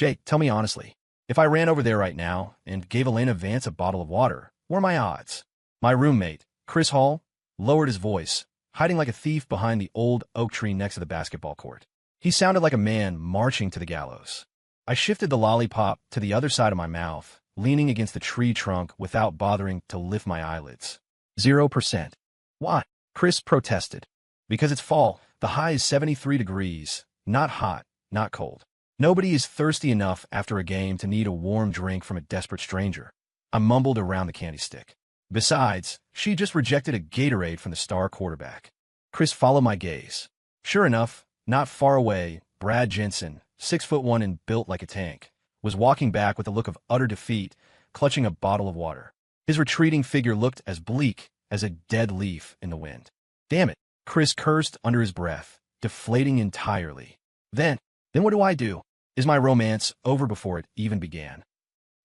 Jake, tell me honestly, if I ran over there right now and gave Elena Vance a bottle of water, what are my odds? My roommate, Chris Hall, lowered his voice, hiding like a thief behind the old oak tree next to the basketball court. He sounded like a man marching to the gallows. I shifted the lollipop to the other side of my mouth, leaning against the tree trunk without bothering to lift my eyelids. 0%. Why? Chris protested. Because it's fall. The high is 73 degrees. Not hot, not cold. Nobody is thirsty enough after a game to need a warm drink from a desperate stranger. I mumbled around the candy stick. Besides, she just rejected a Gatorade from the star quarterback. Chris followed my gaze. Sure enough, not far away, Brad Jensen, 6'1" and built like a tank, was walking back with a look of utter defeat, clutching a bottle of water. His retreating figure looked as bleak as a dead leaf in the wind. Damn it, Chris cursed under his breath, deflating entirely. Then what do? Is my romance over before it even began?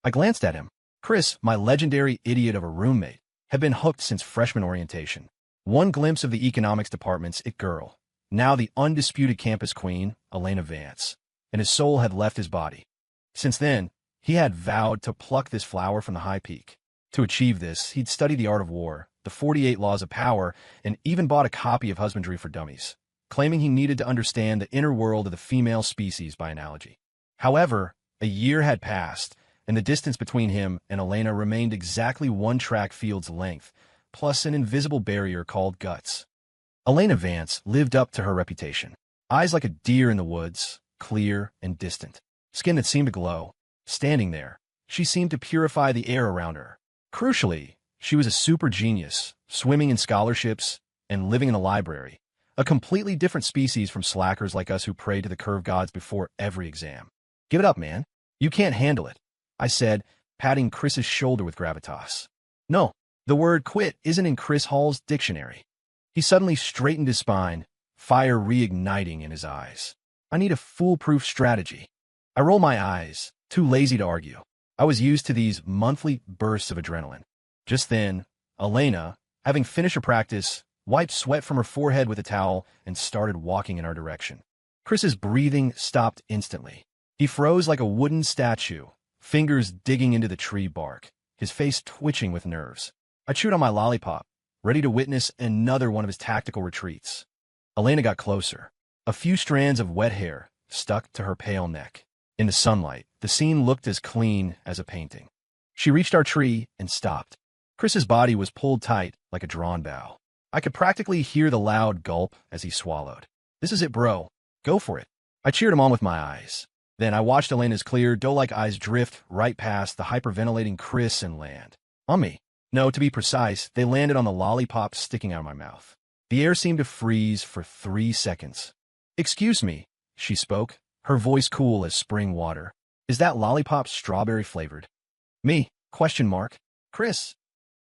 I glanced at him. Chris, my legendary idiot of a roommate, had been hooked since freshman orientation. One glimpse of the economics department's it girl, now the undisputed campus queen, Elena Vance, and his soul had left his body. Since then, he had vowed to pluck this flower from the high peak. To achieve this, he'd studied the art of war, the 48 laws of power, and even bought a copy of Husbandry for Dummies, claiming he needed to understand the inner world of the female species by analogy. However, a year had passed, and the distance between him and Elena remained exactly one track field's length, plus an invisible barrier called guts. Elena Vance lived up to her reputation. Eyes like a deer in the woods, clear and distant. Skin that seemed to glow. Standing there, she seemed to purify the air around her. Crucially, she was a super genius, swimming in scholarships and living in a library, a completely different species from slackers like us who pray to the curve gods before every exam. Give it up, man. You can't handle it, I said, patting Chris's shoulder with gravitas. No, the word quit isn't in Chris Hall's dictionary. He suddenly straightened his spine, fire reigniting in his eyes. I need a foolproof strategy. I rolled my eyes, too lazy to argue. I was used to these monthly bursts of adrenaline. Just then, Elena, having finished her practice, wiped sweat from her forehead with a towel and started walking in our direction. Chris's breathing stopped instantly. He froze like a wooden statue, fingers digging into the tree bark, his face twitching with nerves. I chewed on my lollipop, ready to witness another one of his tactical retreats. Elena got closer. A few strands of wet hair stuck to her pale neck. In the sunlight, the scene looked as clean as a painting. She reached our tree and stopped. Chris's body was pulled tight like a drawn bow. I could practically hear the loud gulp as he swallowed. This is it, bro. Go for it. I cheered him on with my eyes. Then I watched Elena's clear, doe-like eyes drift right past the hyperventilating Chris and land. On me. No, to be precise, they landed on the lollipop sticking out of my mouth. The air seemed to freeze for 3 seconds. Excuse me, she spoke, her voice cool as spring water. Is that lollipop strawberry flavored? Me? ? Chris.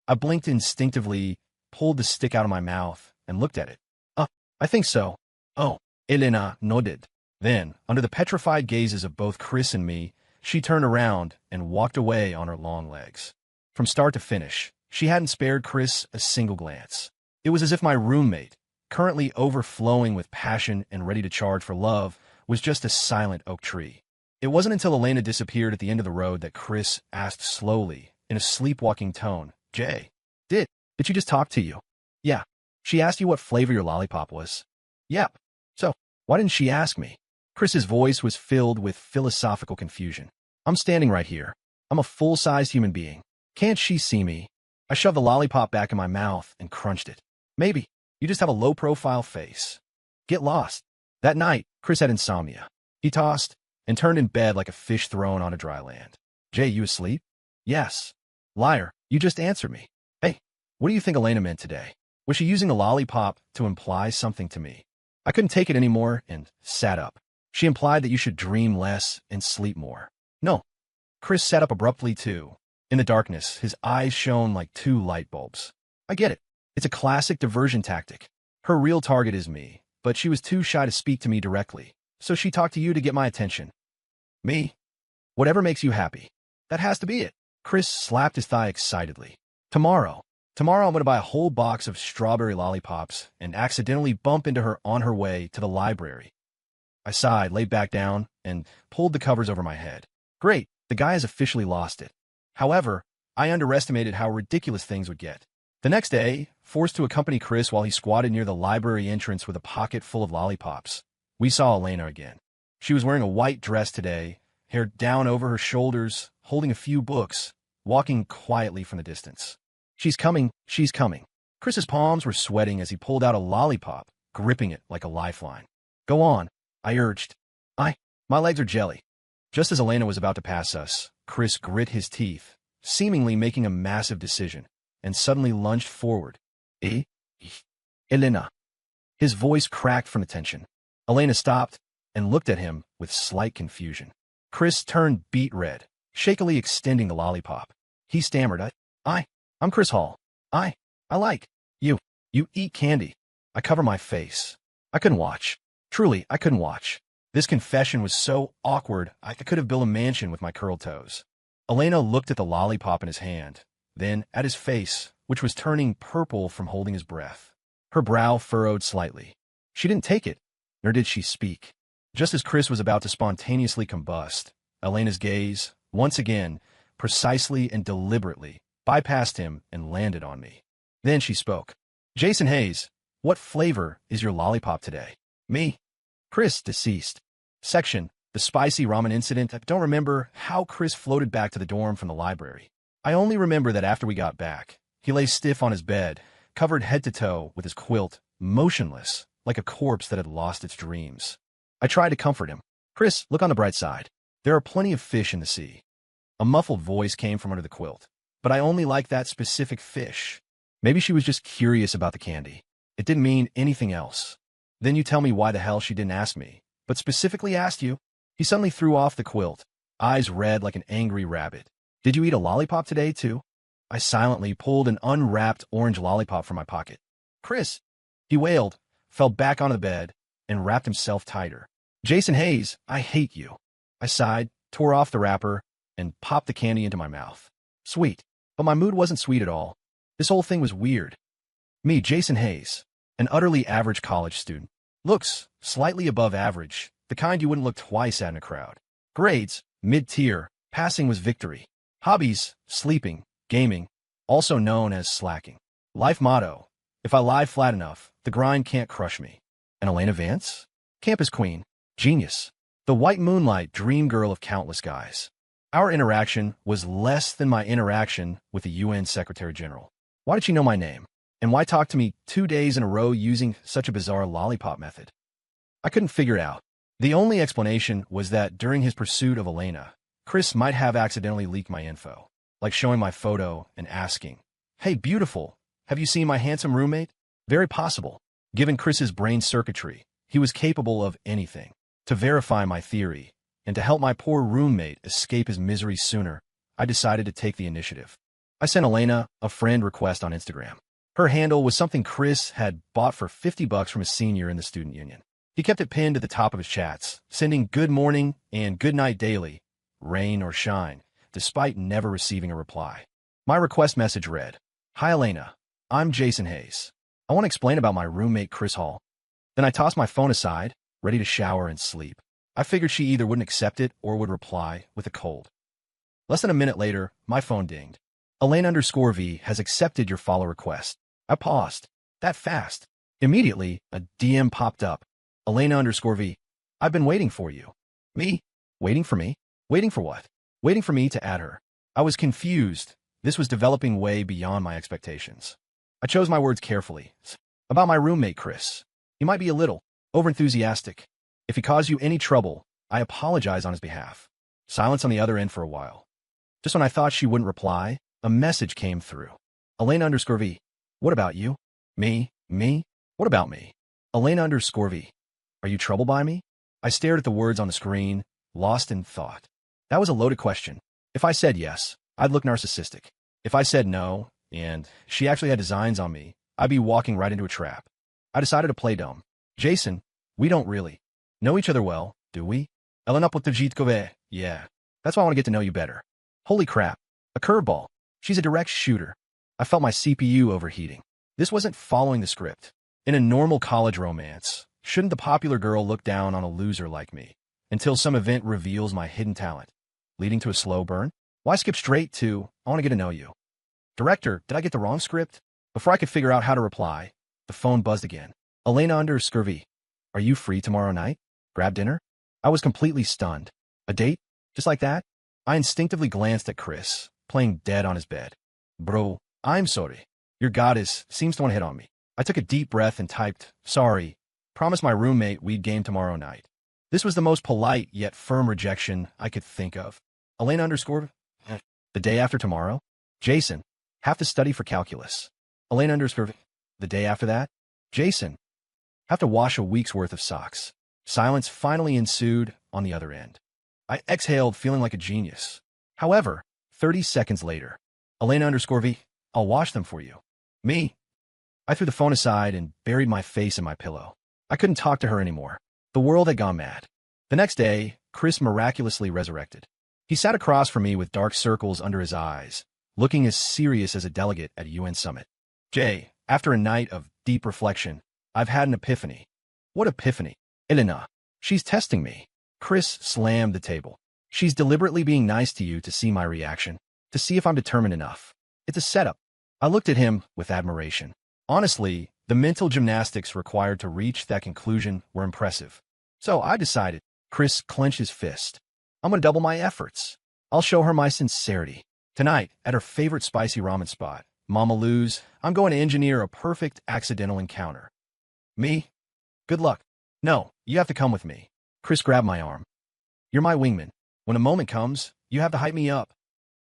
I blinked instinctively, pulled the stick out of my mouth, and looked at it. I think so. Oh, Elena nodded. Then, under the petrified gazes of both Chris and me, she turned around and walked away on her long legs. From start to finish, she hadn't spared Chris a single glance. It was as if my roommate, currently overflowing with passion and ready to charge for love, was just a silent oak tree. It wasn't until Elena disappeared at the end of the road that Chris asked slowly, in a sleepwalking tone, Jay, did she just talk to you? Yeah. She asked you what flavor your lollipop was? Yep. So, why didn't she ask me? Chris's voice was filled with philosophical confusion. I'm standing right here. I'm a full-sized human being. Can't she see me? I shoved the lollipop back in my mouth and crunched it. Maybe. You just have a low-profile face. Get lost. That night, Chris had insomnia. He tossed and turned in bed like a fish thrown on a dry land. Jay, you asleep? Yes. Liar, you just answered me. Hey, what do you think Elena meant today? Was she using the lollipop to imply something to me? I couldn't take it anymore and sat up. She implied that you should dream less and sleep more. No. Chris sat up abruptly too. In the darkness, his eyes shone like 2 light bulbs. I get it. It's a classic diversion tactic. Her real target is me, but she was too shy to speak to me directly, so she talked to you to get my attention. Me? Whatever makes you happy. That has to be it. Chris slapped his thigh excitedly. Tomorrow I'm going to buy a whole box of strawberry lollipops and accidentally bump into her on her way to the library. I sighed, laid back down, and pulled the covers over my head. Great, the guy has officially lost it. However, I underestimated how ridiculous things would get. The next day, forced to accompany Chris while he squatted near the library entrance with a pocket full of lollipops, we saw Elena again. She was wearing a white dress today, hair down over her shoulders, holding a few books, walking quietly from the distance. She's coming, she's coming. Chris's palms were sweating as he pulled out a lollipop, gripping it like a lifeline. Go on, I urged. My legs are jelly. Just as Elena was about to pass us, Chris grit his teeth, seemingly making a massive decision, and suddenly lunged forward. Elena. His voice cracked from the tension. Elena stopped and looked at him with slight confusion. Chris turned beet red, shakily extending the lollipop. He stammered, I'm Chris Hall. I like you. You eat candy. I cover my face. I couldn't watch. Truly, I couldn't watch. This confession was so awkward, I could have built a mansion with my curled toes. Elena looked at the lollipop in his hand, then at his face, which was turning purple from holding his breath. Her brow furrowed slightly. She didn't take it, nor did she speak. Just as Chris was about to spontaneously combust, Elena's gaze, once again, precisely and deliberately, bypassed him and landed on me. Then she spoke. Jason Hayes, what flavor is your lollipop today? Me. Chris, deceased. Section, the spicy ramen incident. I don't remember how Chris floated back to the dorm from the library. I only remember that after we got back, he lay stiff on his bed, covered head to toe with his quilt, motionless, like a corpse that had lost its dreams. I tried to comfort him. Chris, look on the bright side. There are plenty of fish in the sea. A muffled voice came from under the quilt. But I only like that specific fish. Maybe she was just curious about the candy. It didn't mean anything else. Then you tell me why the hell she didn't ask me, but specifically asked you. He suddenly threw off the quilt, eyes red like an angry rabbit. Did you eat a lollipop today, too? I silently pulled an unwrapped orange lollipop from my pocket. Chris, he wailed, fell back onto the bed, and wrapped himself tighter. Jason Hayes, I hate you. I sighed, tore off the wrapper, and popped the candy into my mouth. Sweet. But my mood wasn't sweet at all. This whole thing was weird. Me, Jason Hayes, an utterly average college student. Looks, slightly above average, the kind you wouldn't look twice at in a crowd. Grades, mid-tier, passing was victory. Hobbies, sleeping, gaming, also known as slacking. Life motto, if I lie flat enough, the grind can't crush me. And Elena Vance? Campus queen, genius, the white moonlight dream girl of countless guys. Our interaction was less than my interaction with the UN Secretary General. Why did she know my name? And why talk to me 2 days in a row using such a bizarre lollipop method? I couldn't figure it out. The only explanation was that during his pursuit of Elena, Chris might have accidentally leaked my info, like showing my photo and asking, Hey, beautiful, have you seen my handsome roommate? Very possible. Given Chris's brain circuitry, he was capable of anything. To verify my theory, and to help my poor roommate escape his misery sooner, I decided to take the initiative. I sent Elena a friend request on Instagram. Her handle was something Chris had bought for $50 from a senior in the student union. He kept it pinned at the top of his chats, sending good morning and good night daily, rain or shine, despite never receiving a reply. My request message read, Hi Elena, I'm Jason Hayes. I want to explain about my roommate Chris Hall. Then I tossed my phone aside, ready to shower and sleep. I figured she either wouldn't accept it or would reply with a cold. Less than a minute later, my phone dinged. Elena_V has accepted your follow request. I paused. That fast. Immediately, a DM popped up. Elena_V. I've been waiting for you. Me? Waiting for me? Waiting for what? Waiting for me to add her. I was confused. This was developing way beyond my expectations. I chose my words carefully. About my roommate, Chris. He might be a little overenthusiastic. If he caused you any trouble, I apologize on his behalf. Silence on the other end for a while. Just when I thought she wouldn't reply, a message came through. Elena_V. What about you? Me? What about me? Elena_V. Are you troubled by me? I stared at the words on the screen, lost in thought. That was a loaded question. If I said yes, I'd look narcissistic. If I said no, and she actually had designs on me, I'd be walking right into a trap. I decided to play dumb. Jason, we don't really know each other well, do we? Elena_V. Yeah. That's why I want to get to know you better. Holy crap. A curveball. She's a direct shooter. I felt my CPU overheating. This wasn't following the script. In a normal college romance, shouldn't the popular girl look down on a loser like me? until some event reveals my hidden talent, leading to a slow burn. Why skip straight to, I want to get to know you? Director, did I get the wrong script? Before I could figure out how to reply, the phone buzzed again. Elena under scurvy. Are you free tomorrow night? Grab dinner? I was completely stunned. A date? Just like that? I instinctively glanced at Chris, playing dead on his bed. Bro, I'm sorry. Your goddess seems to want to hit on me. I took a deep breath and typed, sorry. Promised my roommate we'd game tomorrow night. This was the most polite yet firm rejection I could think of. Elena underscore. The day after tomorrow? Jason. Have to study for calculus. Elena underscore. The day after that? Jason. Have to wash a week's worth of socks. Silence finally ensued on the other end. I exhaled, feeling like a genius. However, 30 seconds later, Elena underscore V, I'll wash them for you. Me. I threw the phone aside and buried my face in my pillow. I couldn't talk to her anymore. The world had gone mad. The next day, Chris miraculously resurrected. He sat across from me with dark circles under his eyes, looking as serious as a delegate at a UN summit. Jay, after a night of deep reflection, I've had an epiphany. What epiphany? Elena. She's testing me. Chris slammed the table. She's deliberately being nice to you to see my reaction, to see if I'm determined enough. It's a setup. I looked at him with admiration. Honestly, the mental gymnastics required to reach that conclusion were impressive. So I decided. Chris clenched his fist. I'm going to double my efforts. I'll show her my sincerity. Tonight, at her favorite spicy ramen spot, Mama Lou's, I'm going to engineer a perfect accidental encounter. Me? Good luck. No, you have to come with me. Chris grabbed my arm. You're my wingman. When a moment comes, you have to hype me up.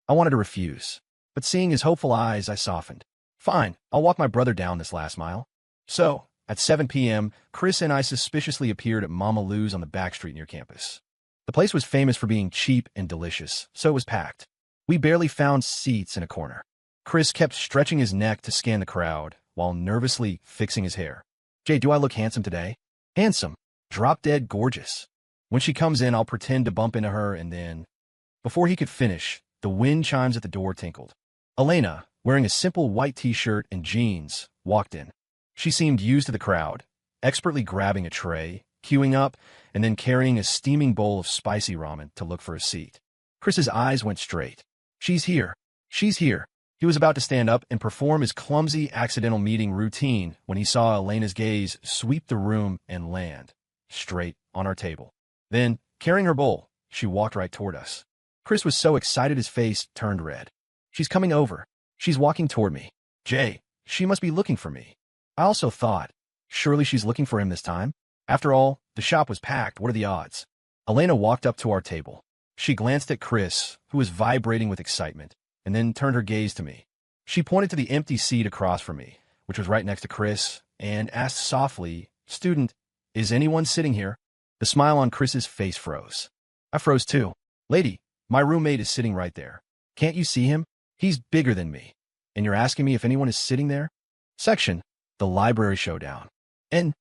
I wanted to refuse, but seeing his hopeful eyes, I softened. Fine, I'll walk my brother down this last mile. So, at 7 p.m., Chris and I suspiciously appeared at Mama Lou's on the back street near campus. The place was famous for being cheap and delicious, so it was packed. We barely found seats in a corner. Chris kept stretching his neck to scan the crowd, while nervously fixing his hair. Jay, do I look handsome today? Handsome. Drop-dead gorgeous. When she comes in, I'll pretend to bump into her and then... Before he could finish, the wind chimes at the door tinkled. Elena, wearing a simple white t-shirt and jeans, walked in. She seemed used to the crowd, expertly grabbing a tray, queuing up, and then carrying a steaming bowl of spicy ramen to look for a seat. Chris's eyes went straight. She's here. She's here. He was about to stand up and perform his clumsy accidental meeting routine when he saw Elena's gaze sweep the room and land straight on our table. Then, carrying her bowl, she walked right toward us. Chris was so excited his face turned red. She's coming over. She's walking toward me. Jay, she must be looking for me. I also thought, surely she's looking for him this time? After all, the shop was packed. What are the odds? Elena walked up to our table. She glanced at Chris, who was vibrating with excitement, and then turned her gaze to me. She pointed to the empty seat across from me, which was right next to Chris, and asked softly, Student, is anyone sitting here? The smile on Chris's face froze. I froze too. Lady, my roommate is sitting right there. Can't you see him? He's bigger than me. And you're asking me if anyone is sitting there? Section, the library showdown. And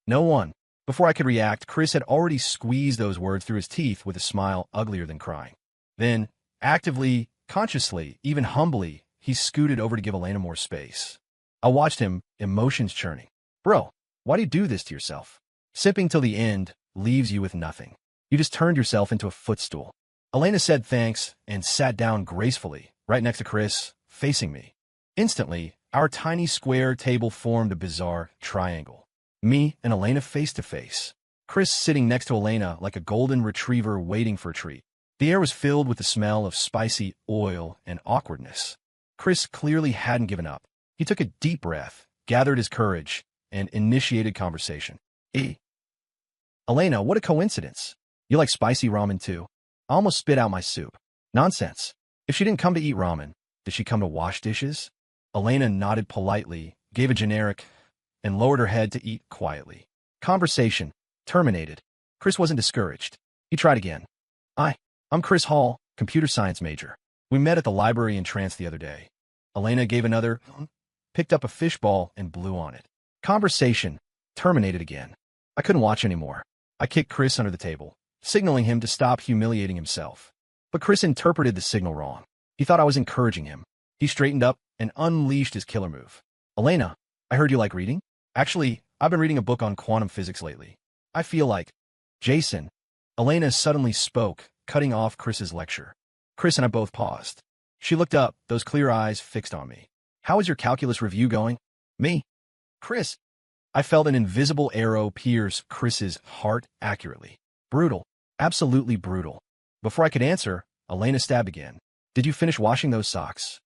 no one. Before I could react, Chris had already squeezed those words through his teeth with a smile uglier than crying. Then, actively, consciously, even humbly, he scooted over to give Elena more space. I watched him, emotions churning. Bro, why do you do this to yourself? Sipping till the end leaves you with nothing. You just turned yourself into a footstool. Elena said thanks and sat down gracefully, right next to Chris, facing me. Instantly, our tiny square table formed a bizarre triangle. Me and Elena face to face. Chris sitting next to Elena like a golden retriever waiting for a treat. The air was filled with the smell of spicy oil and awkwardness. Chris clearly hadn't given up. He took a deep breath, gathered his courage, and initiated conversation. Elena, what a coincidence. You like spicy ramen too? I almost spit out my soup. Nonsense. If she didn't come to eat ramen, did she come to wash dishes? Elena nodded politely, gave a generic, and lowered her head to eat quietly. Conversation terminated. Chris wasn't discouraged. He tried again. I'm Chris Hall, computer science major. We met at the library in trance the other day. Elena gave another, picked up a fishball and blew on it. Conversation terminated again. I couldn't watch anymore. I kicked Chris under the table, signaling him to stop humiliating himself. But Chris interpreted the signal wrong. He thought I was encouraging him. He straightened up and unleashed his killer move. Elena, I heard you like reading? Actually, I've been reading a book on quantum physics lately. I feel like... Jason, Elena suddenly spoke, cutting off Chris's lecture. Chris and I both paused. She looked up, those clear eyes fixed on me. How is your calculus review going? Me? Chris. I felt an invisible arrow pierce Chris's heart accurately. Brutal. Absolutely brutal. Before I could answer, Elena stabbed again. Did you finish washing those socks?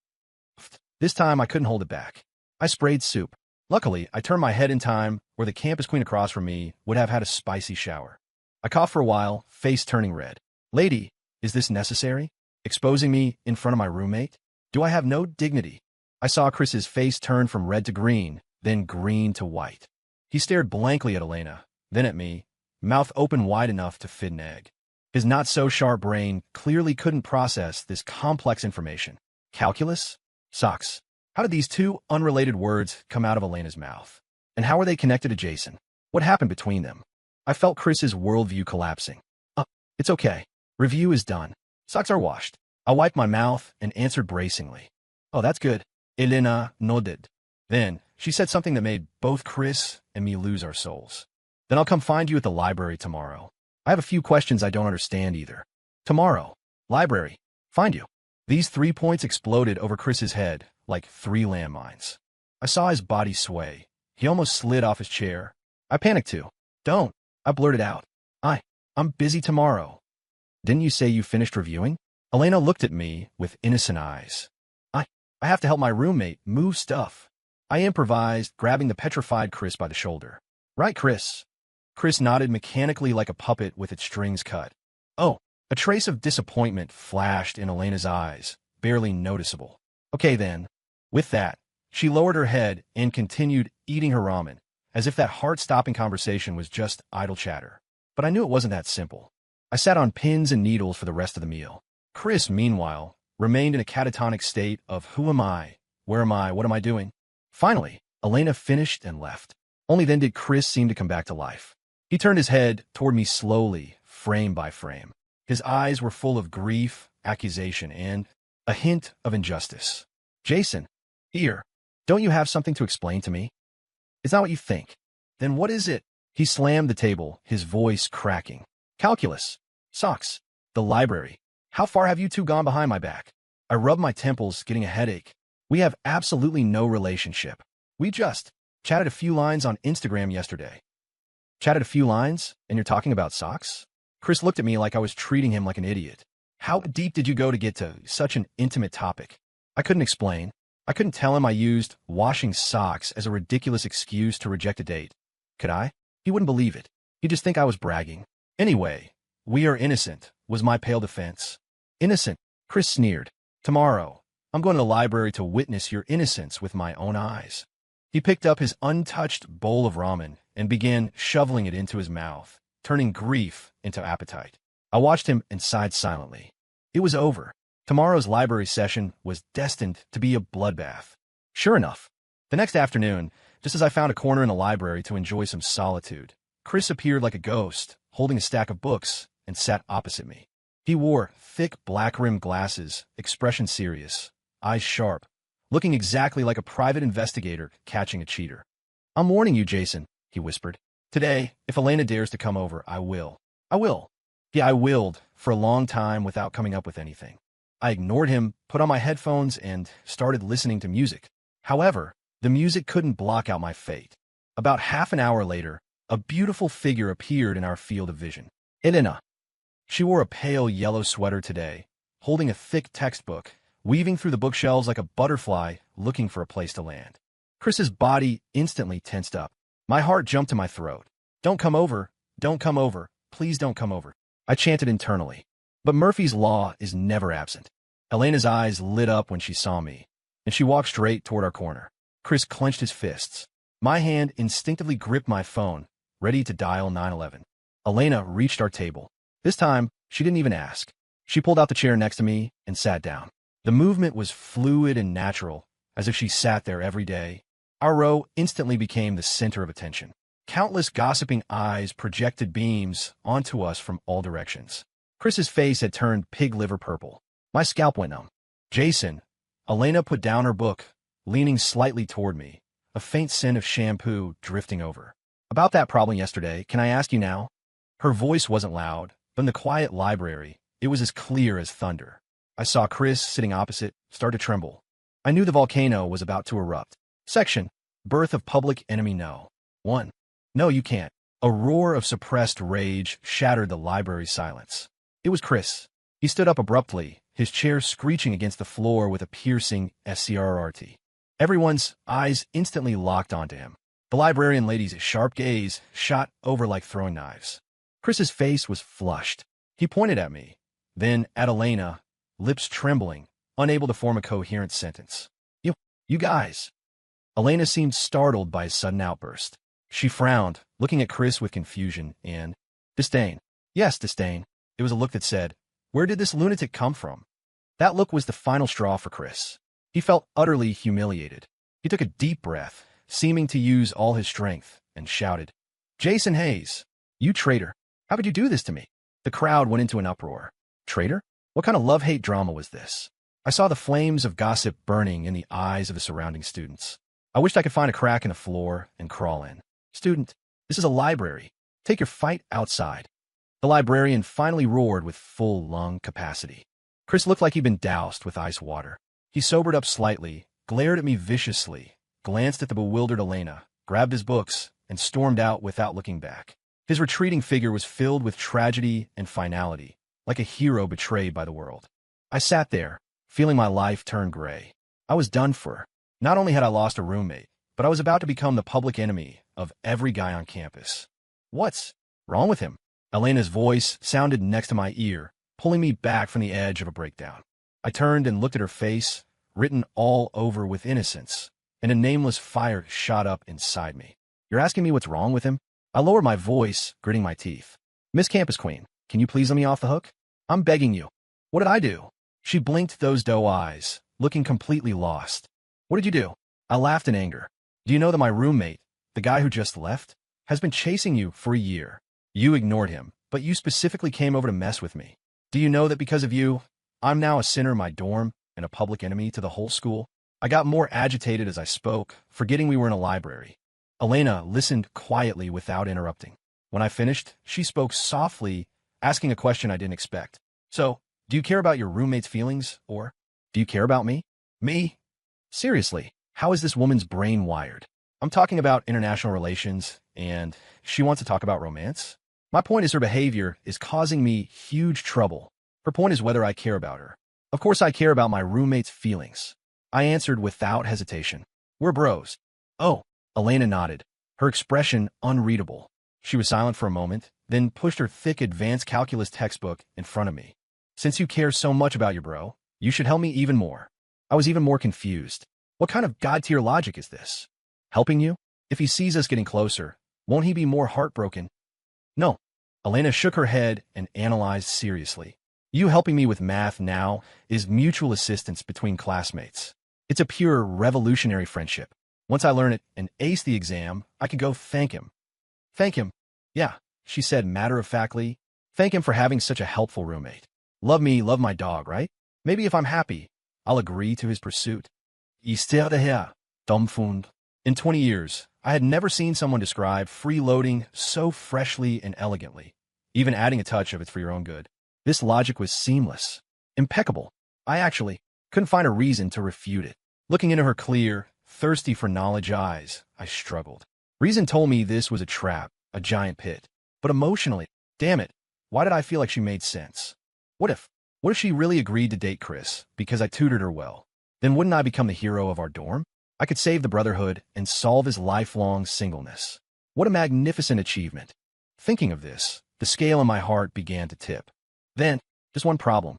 This time I couldn't hold it back. I sprayed soup. Luckily, I turned my head in time where the campus queen across from me would have had a spicy shower. I coughed for a while, face turning red. Lady, is this necessary? Exposing me in front of my roommate? Do I have no dignity? I saw Chris's face turn from red to green, then green to white. He stared blankly at Elena, then at me, mouth open wide enough to fit an egg. His not-so-sharp brain clearly couldn't process this complex information. Calculus? Socks. How did these two unrelated words come out of Elena's mouth? And how were they connected to Jason? What happened between them? I felt Chris's worldview collapsing. It's okay. Review is done. Socks are washed. I wiped my mouth and answered bracingly. Oh, that's good. Elena nodded. Then, she said something that made both Chris and me lose our souls. Then I'll come find you at the library tomorrow. I have a few questions I don't understand either. Tomorrow. Library. Find you. These 3 points exploded over Chris's head like 3 landmines. I saw his body sway. He almost slid off his chair. I panicked too. Don't. I blurted out. I'm busy tomorrow. Didn't you say you finished reviewing? Elena looked at me with innocent eyes. I have to help my roommate move stuff. I improvised, grabbing the petrified Chris by the shoulder. Right, Chris? Chris nodded mechanically like a puppet with its strings cut. Oh, a trace of disappointment flashed in Elena's eyes, barely noticeable. Okay then. With that, she lowered her head and continued eating her ramen, as if that heart-stopping conversation was just idle chatter. But I knew it wasn't that simple. I sat on pins and needles for the rest of the meal. Chris, meanwhile, remained in a catatonic state of who am I, where am I, what am I doing? Finally, Elena finished and left. Only then did Chris seem to come back to life. He turned his head toward me slowly, frame by frame. His eyes were full of grief, accusation, and a hint of injustice. Jason, here, don't you have something to explain to me? Is that what you think? Then what is it? He slammed the table, his voice cracking. Calculus. Socks. The library. How far have you two gone behind my back? I rubbed my temples, getting a headache. We have absolutely no relationship. We just chatted a few lines on Instagram yesterday. Chatted a few lines, and you're talking about socks? Chris looked at me like I was treating him like an idiot. How deep did you go to get to such an intimate topic? I couldn't explain. I couldn't tell him I used washing socks as a ridiculous excuse to reject a date. Could I? He wouldn't believe it. He'd just think I was bragging. Anyway, we are innocent, was my pale defense. Innocent? Chris sneered. Tomorrow, I'm going to the library to witness your innocence with my own eyes. He picked up his untouched bowl of ramen and began shoveling it into his mouth, turning grief into appetite. I watched him and sighed silently. It was over. Tomorrow's library session was destined to be a bloodbath. Sure enough, the next afternoon, just as I found a corner in the library to enjoy some solitude, Chris appeared like a ghost, holding a stack of books, and sat opposite me. He wore thick black-rimmed glasses, expression serious, eyes sharp, looking exactly like a private investigator catching a cheater. I'm warning you, Jason, he whispered. Today, if Elena dares to come over, I will. I will. Yeah, I willed for a long time without coming up with anything. I ignored him, put on my headphones, and started listening to music. However, the music couldn't block out my fate. About half an hour later, a beautiful figure appeared in our field of vision. Elena. She wore a pale yellow sweater today, holding a thick textbook, weaving through the bookshelves like a butterfly looking for a place to land. Chris's body instantly tensed up. My heart jumped to my throat. Don't come over. Don't come over. Please don't come over. I chanted internally. But Murphy's Law is never absent. Elena's eyes lit up when she saw me, and she walked straight toward our corner. Chris clenched his fists. My hand instinctively gripped my phone, ready to dial 911. Elena reached our table. This time, she didn't even ask. She pulled out the chair next to me and sat down. The movement was fluid and natural, as if she sat there every day. Our row instantly became the center of attention. Countless gossiping eyes projected beams onto us from all directions. Chris's face had turned pig liver purple. My scalp went numb. Jason. Elena put down her book, leaning slightly toward me, a faint scent of shampoo drifting over. About that problem yesterday, can I ask you now? Her voice wasn't loud, But in the quiet library, it was as clear as thunder. I saw Chris sitting opposite start to tremble. I knew the volcano was about to erupt. Section: Birth of Public Enemy No. 1. No, you can't. A roar of suppressed rage shattered the library's silence. It was Chris. He stood up abruptly, his chair screeching against the floor with a piercing SCRRT. Everyone's eyes instantly locked onto him. The librarian lady's sharp gaze shot over like throwing knives. Chris's face was flushed. He pointed at me, then at Elena, lips trembling, unable to form a coherent sentence. You guys. Elena seemed startled by his sudden outburst. She frowned, looking at Chris with confusion and disdain. Yes, disdain. It was a look that said, "Where did this lunatic come from?" That look was the final straw for Chris. He felt utterly humiliated. He took a deep breath, seeming to use all his strength, and shouted, "Jason Hayes, you traitor! How could you do this to me?" The crowd went into an uproar. Traitor? What kind of love-hate drama was this? I saw the flames of gossip burning in the eyes of the surrounding students. I wished I could find a crack in the floor and crawl in. "Student, this is a library. Take your fight outside." The librarian finally roared with full lung capacity. Chris looked like he'd been doused with ice water. He sobered up slightly, glared at me viciously, glanced at the bewildered Elena, grabbed his books, and stormed out without looking back. His retreating figure was filled with tragedy and finality, like a hero betrayed by the world. I sat there, feeling my life turn gray. I was done for. Not only had I lost a roommate, but I was about to become the public enemy of every guy on campus. What's wrong with him? Elena's voice sounded next to my ear, pulling me back from the edge of a breakdown. I turned and looked at her face, written all over with innocence, and a nameless fire shot up inside me. "You're asking me what's wrong with him?" I lowered my voice, gritting my teeth. "Miss Campus Queen, can you please let me off the hook? I'm begging you." "What did I do?" She blinked those doe eyes, looking completely lost. "What did you do?" I laughed in anger. "Do you know that my roommate, the guy who just left, has been chasing you for a year? You ignored him, but you specifically came over to mess with me. Do you know that because of you, I'm now a sinner in my dorm and a public enemy to the whole school?" I got more agitated as I spoke, forgetting we were in a library. Elena listened quietly without interrupting. When I finished, she spoke softly, asking a question I didn't expect. "So, do you care about your roommate's feelings, or do you care about me?" "Me? Seriously, how is this woman's brain wired? I'm talking about international relations, and she wants to talk about romance? My point is her behavior is causing me huge trouble. Her point is whether I care about her. Of course I care about my roommate's feelings." I answered without hesitation. "We're bros." "Oh." Elena nodded, her expression unreadable. She was silent for a moment, then pushed her thick advanced calculus textbook in front of me. "Since you care so much about your bro, you should help me even more." I was even more confused. What kind of god-tier logic is this? Helping you? If he sees us getting closer, won't he be more heartbroken? "No." Elena shook her head and analyzed seriously. "You helping me with math now is mutual assistance between classmates. It's a pure revolutionary friendship. Once I learn it and ace the exam, I could go thank him." "Thank him?" "Yeah," she said matter-of-factly. "Thank him for having such a helpful roommate. Love me, love my dog, right? Maybe if I'm happy, I'll agree to his pursuit." Histoire de her, dumbfound. In 20 years, I had never seen someone describe freeloading so freshly and elegantly, even adding a touch of "it's for your own good." This logic was seamless, impeccable. I actually couldn't find a reason to refute it. Looking into her clear, thirsty for knowledge eyes, I struggled. Reason told me this was a trap, a giant pit. But emotionally, damn it, why did I feel like she made sense? What if she really agreed to date Chris because I tutored her well? Then wouldn't I become the hero of our dorm? I could save the brotherhood and solve his lifelong singleness. What a magnificent achievement. Thinking of this, the scale in my heart began to tip. Then, just one problem.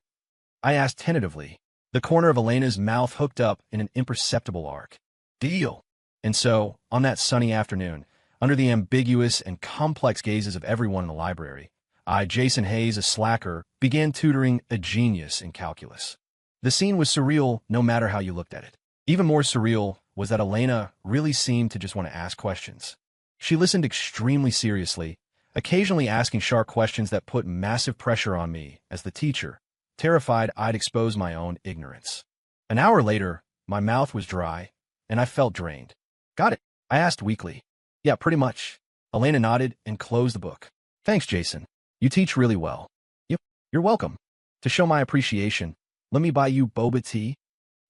I asked tentatively, the corner of Elena's mouth hooked up in an imperceptible arc. "Deal." And so, on that sunny afternoon, under the ambiguous and complex gazes of everyone in the library, I, Jason Hayes, a slacker, began tutoring a genius in calculus. The scene was surreal no matter how you looked at it. Even more surreal was that Elena really seemed to just want to ask questions. She listened extremely seriously, occasionally asking sharp questions that put massive pressure on me as the teacher, terrified I'd expose my own ignorance. An hour later, my mouth was dry, and I felt drained. "Got it?" I asked weakly. "Yeah, pretty much." Elena nodded and closed the book. "Thanks, Jason. You teach really well." You're welcome. To show my appreciation, let me buy you boba tea.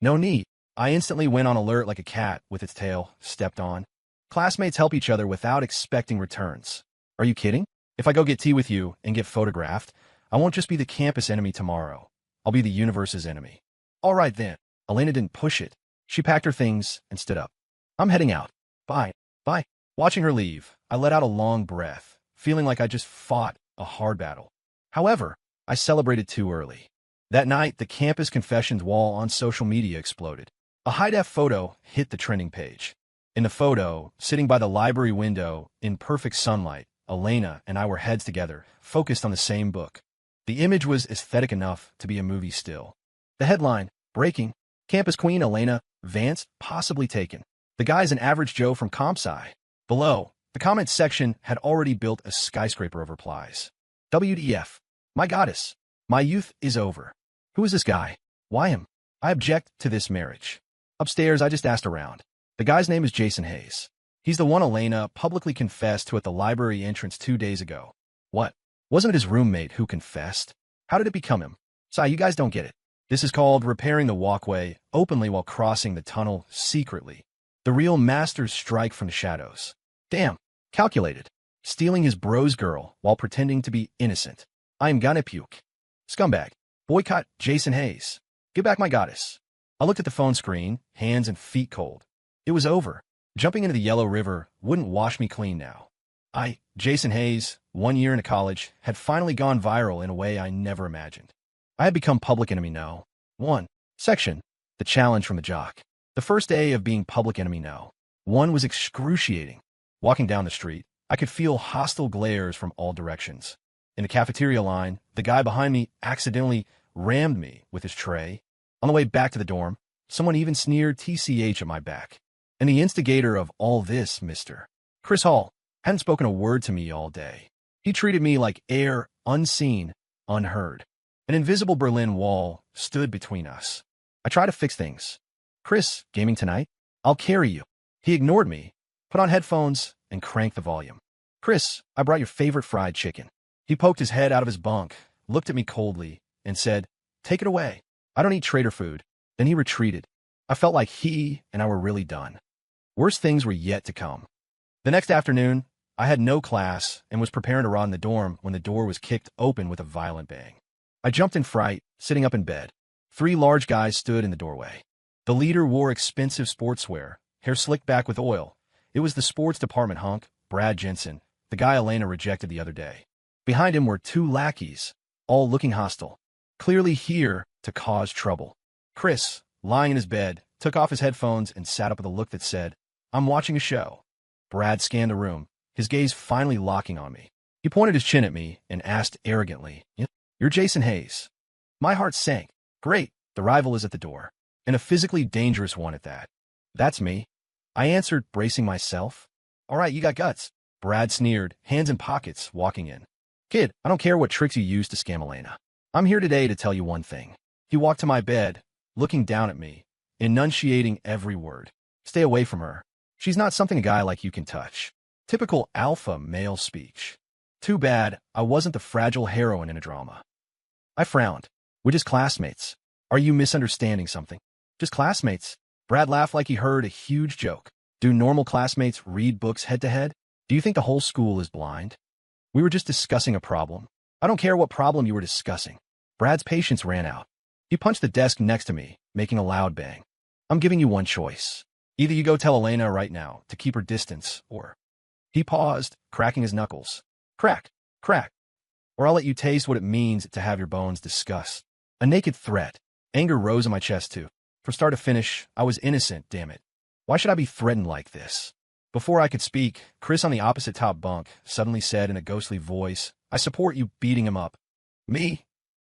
No need. I instantly went on alert like a cat with its tail stepped on. Classmates help each other without expecting returns. Are you kidding? If I go get tea with you and get photographed, I won't just be the campus enemy tomorrow. I'll be the universe's enemy. All right then. Elena didn't push it. She packed her things and stood up. I'm heading out. Bye. Bye. Watching her leave, I let out a long breath, feeling like I just fought a hard battle. However, I celebrated too early. That night, the campus confessions wall on social media exploded. A high-def photo hit the trending page. In the photo, sitting by the library window in perfect sunlight, Elena and I were heads together, focused on the same book. The image was aesthetic enough to be a movie still. The headline, breaking, Campus Queen Elena Vance possibly taken. The guy's an average Joe from Comp-Sci. Below, the comments section had already built a skyscraper of replies. WTF. My goddess. My youth is over. Who is this guy? Why him? I object to this marriage. Upstairs, I just asked around. The guy's name is Jason Hayes. He's the one Elena publicly confessed to at the library entrance 2 days ago. What? Wasn't it his roommate who confessed? How did it become him? You guys don't get it. This is called repairing the walkway openly while crossing the tunnel secretly. The real masters strike from the shadows. Damn. Calculated. Stealing his bro's girl while pretending to be innocent. I am gonna puke. Scumbag. Boycott Jason Hayes. Give back my goddess. I looked at the phone screen, hands and feet cold. It was over. Jumping into the Yellow River wouldn't wash me clean now. Jason Hayes, 1 year into college, had finally gone viral in a way I never imagined. I had become public enemy no. 1. Section. The challenge from the jock. The first day of being public enemy no. 1 was excruciating. Walking down the street, I could feel hostile glares from all directions. In the cafeteria line, the guy behind me accidentally rammed me with his tray. On the way back to the dorm, someone even sneered TCH at my back. And the instigator of all this, Mr. Chris Hall, hadn't spoken a word to me all day. He treated me like air, unseen, unheard. An invisible Berlin Wall stood between us. I tried to fix things. Chris, gaming tonight? I'll carry you. He ignored me, put on headphones, and cranked the volume. Chris, I brought your favorite fried chicken. He poked his head out of his bunk, looked at me coldly, and said, take it away. I don't eat traitor food. Then he retreated. I felt like he and I were really done. Worse things were yet to come. The next afternoon, I had no class and was preparing to run in the dorm when the door was kicked open with a violent bang. I jumped in fright, sitting up in bed. 3 large guys stood in the doorway. The leader wore expensive sportswear, hair slicked back with oil. It was the sports department hunk, Brad Jensen, the guy Elena rejected the other day. Behind him were 2 lackeys, all looking hostile, clearly here to cause trouble. Chris, lying in his bed, took off his headphones and sat up with a look that said, I'm watching a show. Brad scanned the room, his gaze finally locking on me. He pointed his chin at me and asked arrogantly, You're Jason Hayes. My heart sank. Great, the rival is at the door. And a physically dangerous one at that. That's me. I answered, bracing myself. All right, you got guts. Brad sneered, hands in pockets, walking in. Kid, I don't care what tricks you use to scam Elena. I'm here today to tell you one thing. He walked to my bed, looking down at me, enunciating every word. Stay away from her. She's not something a guy like you can touch. Typical alpha male speech. Too bad I wasn't the fragile heroine in a drama. I frowned. We're just classmates. Are you misunderstanding something? Just classmates. Brad laughed like he heard a huge joke. Do normal classmates read books head to head? Do you think the whole school is blind? We were just discussing a problem. I don't care what problem you were discussing. Brad's patience ran out. He punched the desk next to me, making a loud bang. I'm giving you one choice. Either you go tell Elena right now to keep her distance, or... He paused, cracking his knuckles. Crack, crack. Or I'll let you taste what it means to have your bones discussed. A naked threat. Anger rose in my chest, too. From start to finish, I was innocent, damn it. Why should I be threatened like this? Before I could speak, Chris on the opposite top bunk suddenly said in a ghostly voice, I support you beating him up. Me?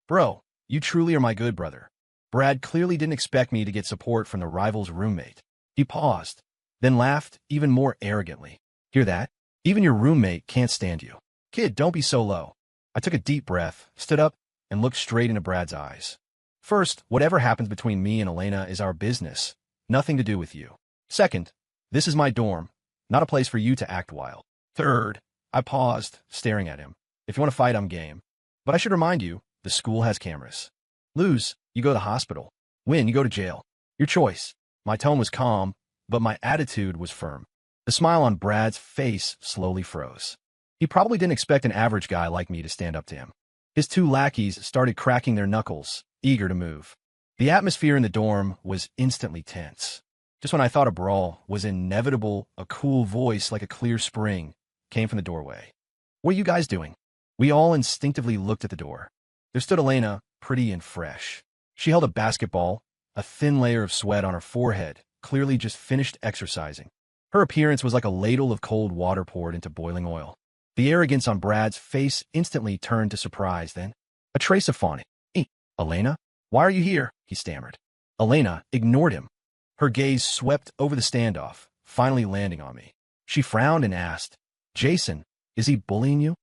Bro, you truly are my good brother. Brad clearly didn't expect me to get support from the rival's roommate. He paused, then laughed even more arrogantly. Hear that? Even your roommate can't stand you. Kid, don't be so low. I took a deep breath, stood up, and looked straight into Brad's eyes. First, whatever happens between me and Elena is our business. Nothing to do with you. Second, this is my dorm, not a place for you to act wild. Third, I paused, staring at him. If you want to fight, I'm game. But I should remind you, the school has cameras. Lose, you go to the hospital. Win, you go to jail. Your choice. My tone was calm, but my attitude was firm. The smile on Brad's face slowly froze. He probably didn't expect an average guy like me to stand up to him. His two lackeys started cracking their knuckles, eager to move. The atmosphere in the dorm was instantly tense. Just when I thought a brawl was inevitable, a cool voice like a clear spring came from the doorway. "What are you guys doing?" We all instinctively looked at the door. There stood Elena, pretty and fresh. She held a basketball, a thin layer of sweat on her forehead, clearly just finished exercising. Her appearance was like a ladle of cold water poured into boiling oil. The arrogance on Brad's face instantly turned to surprise, then a trace of fawning. "Elena? Why are you here?" he stammered. Elena ignored him. Her gaze swept over the standoff, finally landing on me. She frowned and asked, "Jason, is he bullying you?"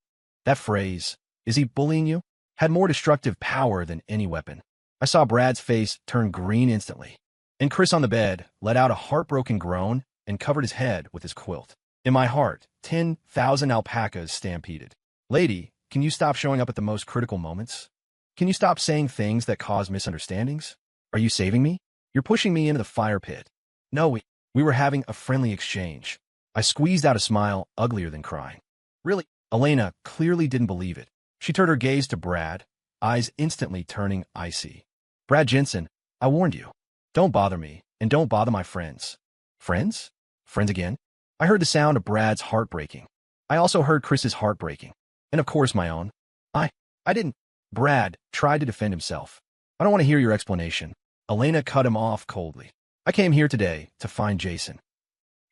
That phrase, "is he bullying you?" had more destructive power than any weapon. I saw Brad's face turn green instantly, and Chris on the bed let out a heartbroken groan and covered his head with his quilt. In my heart, 10,000 alpacas stampeded. "Lady, can you stop showing up at the most critical moments? Can you stop saying things that cause misunderstandings? Are you saving me? You're pushing me into the fire pit." "No, we were having a friendly exchange." I squeezed out a smile uglier than crying. "Really?" Elena clearly didn't believe it. She turned her gaze to Brad, eyes instantly turning icy. "Brad Jensen, I warned you. Don't bother me, and don't bother my friends." "Friends? Friends again?" I heard the sound of Brad's heart breaking. I also heard Chris's heart breaking. And of course my own. I didn't. Brad tried to defend himself. "I don't want to hear your explanation." Elena cut him off coldly. "I came here today to find Jason."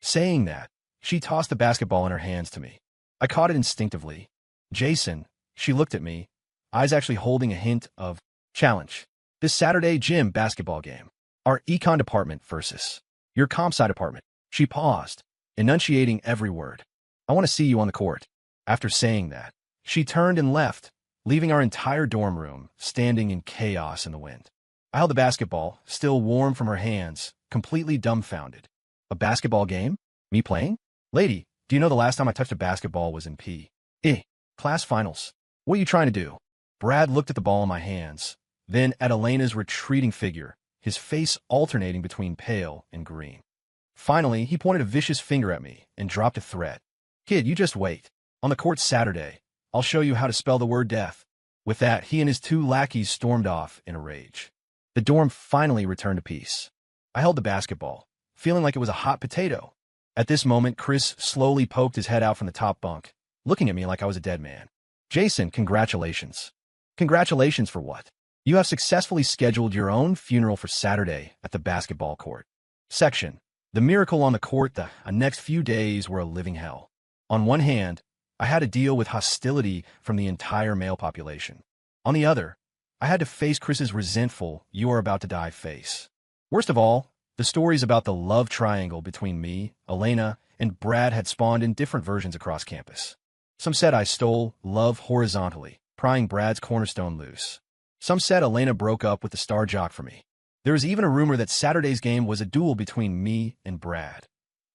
Saying that, she tossed the basketball in her hands to me. I caught it instinctively. "Jason," she looked at me, eyes actually holding a hint of challenge. "This Saturday gym basketball game. Our econ department versus your comp sci department." She paused, enunciating every word. "I want to see you on the court." After saying that, she turned and left, leaving our entire dorm room standing in chaos in the wind. I held the basketball, still warm from her hands, completely dumbfounded. A basketball game? Me playing? "Lady, do you know the last time I touched a basketball was in class finals? What are you trying to do?" Brad looked at the ball in my hands, then at Elena's retreating figure, his face alternating between pale and green. Finally, he pointed a vicious finger at me and dropped a threat. "Kid, you just wait. On the court Saturday, I'll show you how to spell the word death." With that, he and his two lackeys stormed off in a rage. The dorm finally returned to peace. I held the basketball, feeling like it was a hot potato. At this moment, Chris slowly poked his head out from the top bunk, looking at me like I was a dead man. "Jason, congratulations." "Congratulations for what?" "You have successfully scheduled your own funeral for Saturday at the basketball court." Section. The miracle on the court, the next few days were a living hell. On one hand, I had to deal with hostility from the entire male population. On the other, I had to face Chris's resentful, "you are about to die" face. Worst of all, the stories about the love triangle between me, Elena, and Brad had spawned in different versions across campus. Some said I stole love horizontally, prying Brad's cornerstone loose. Some said Elena broke up with the star jock for me. There was even a rumor that Saturday's game was a duel between me and Brad.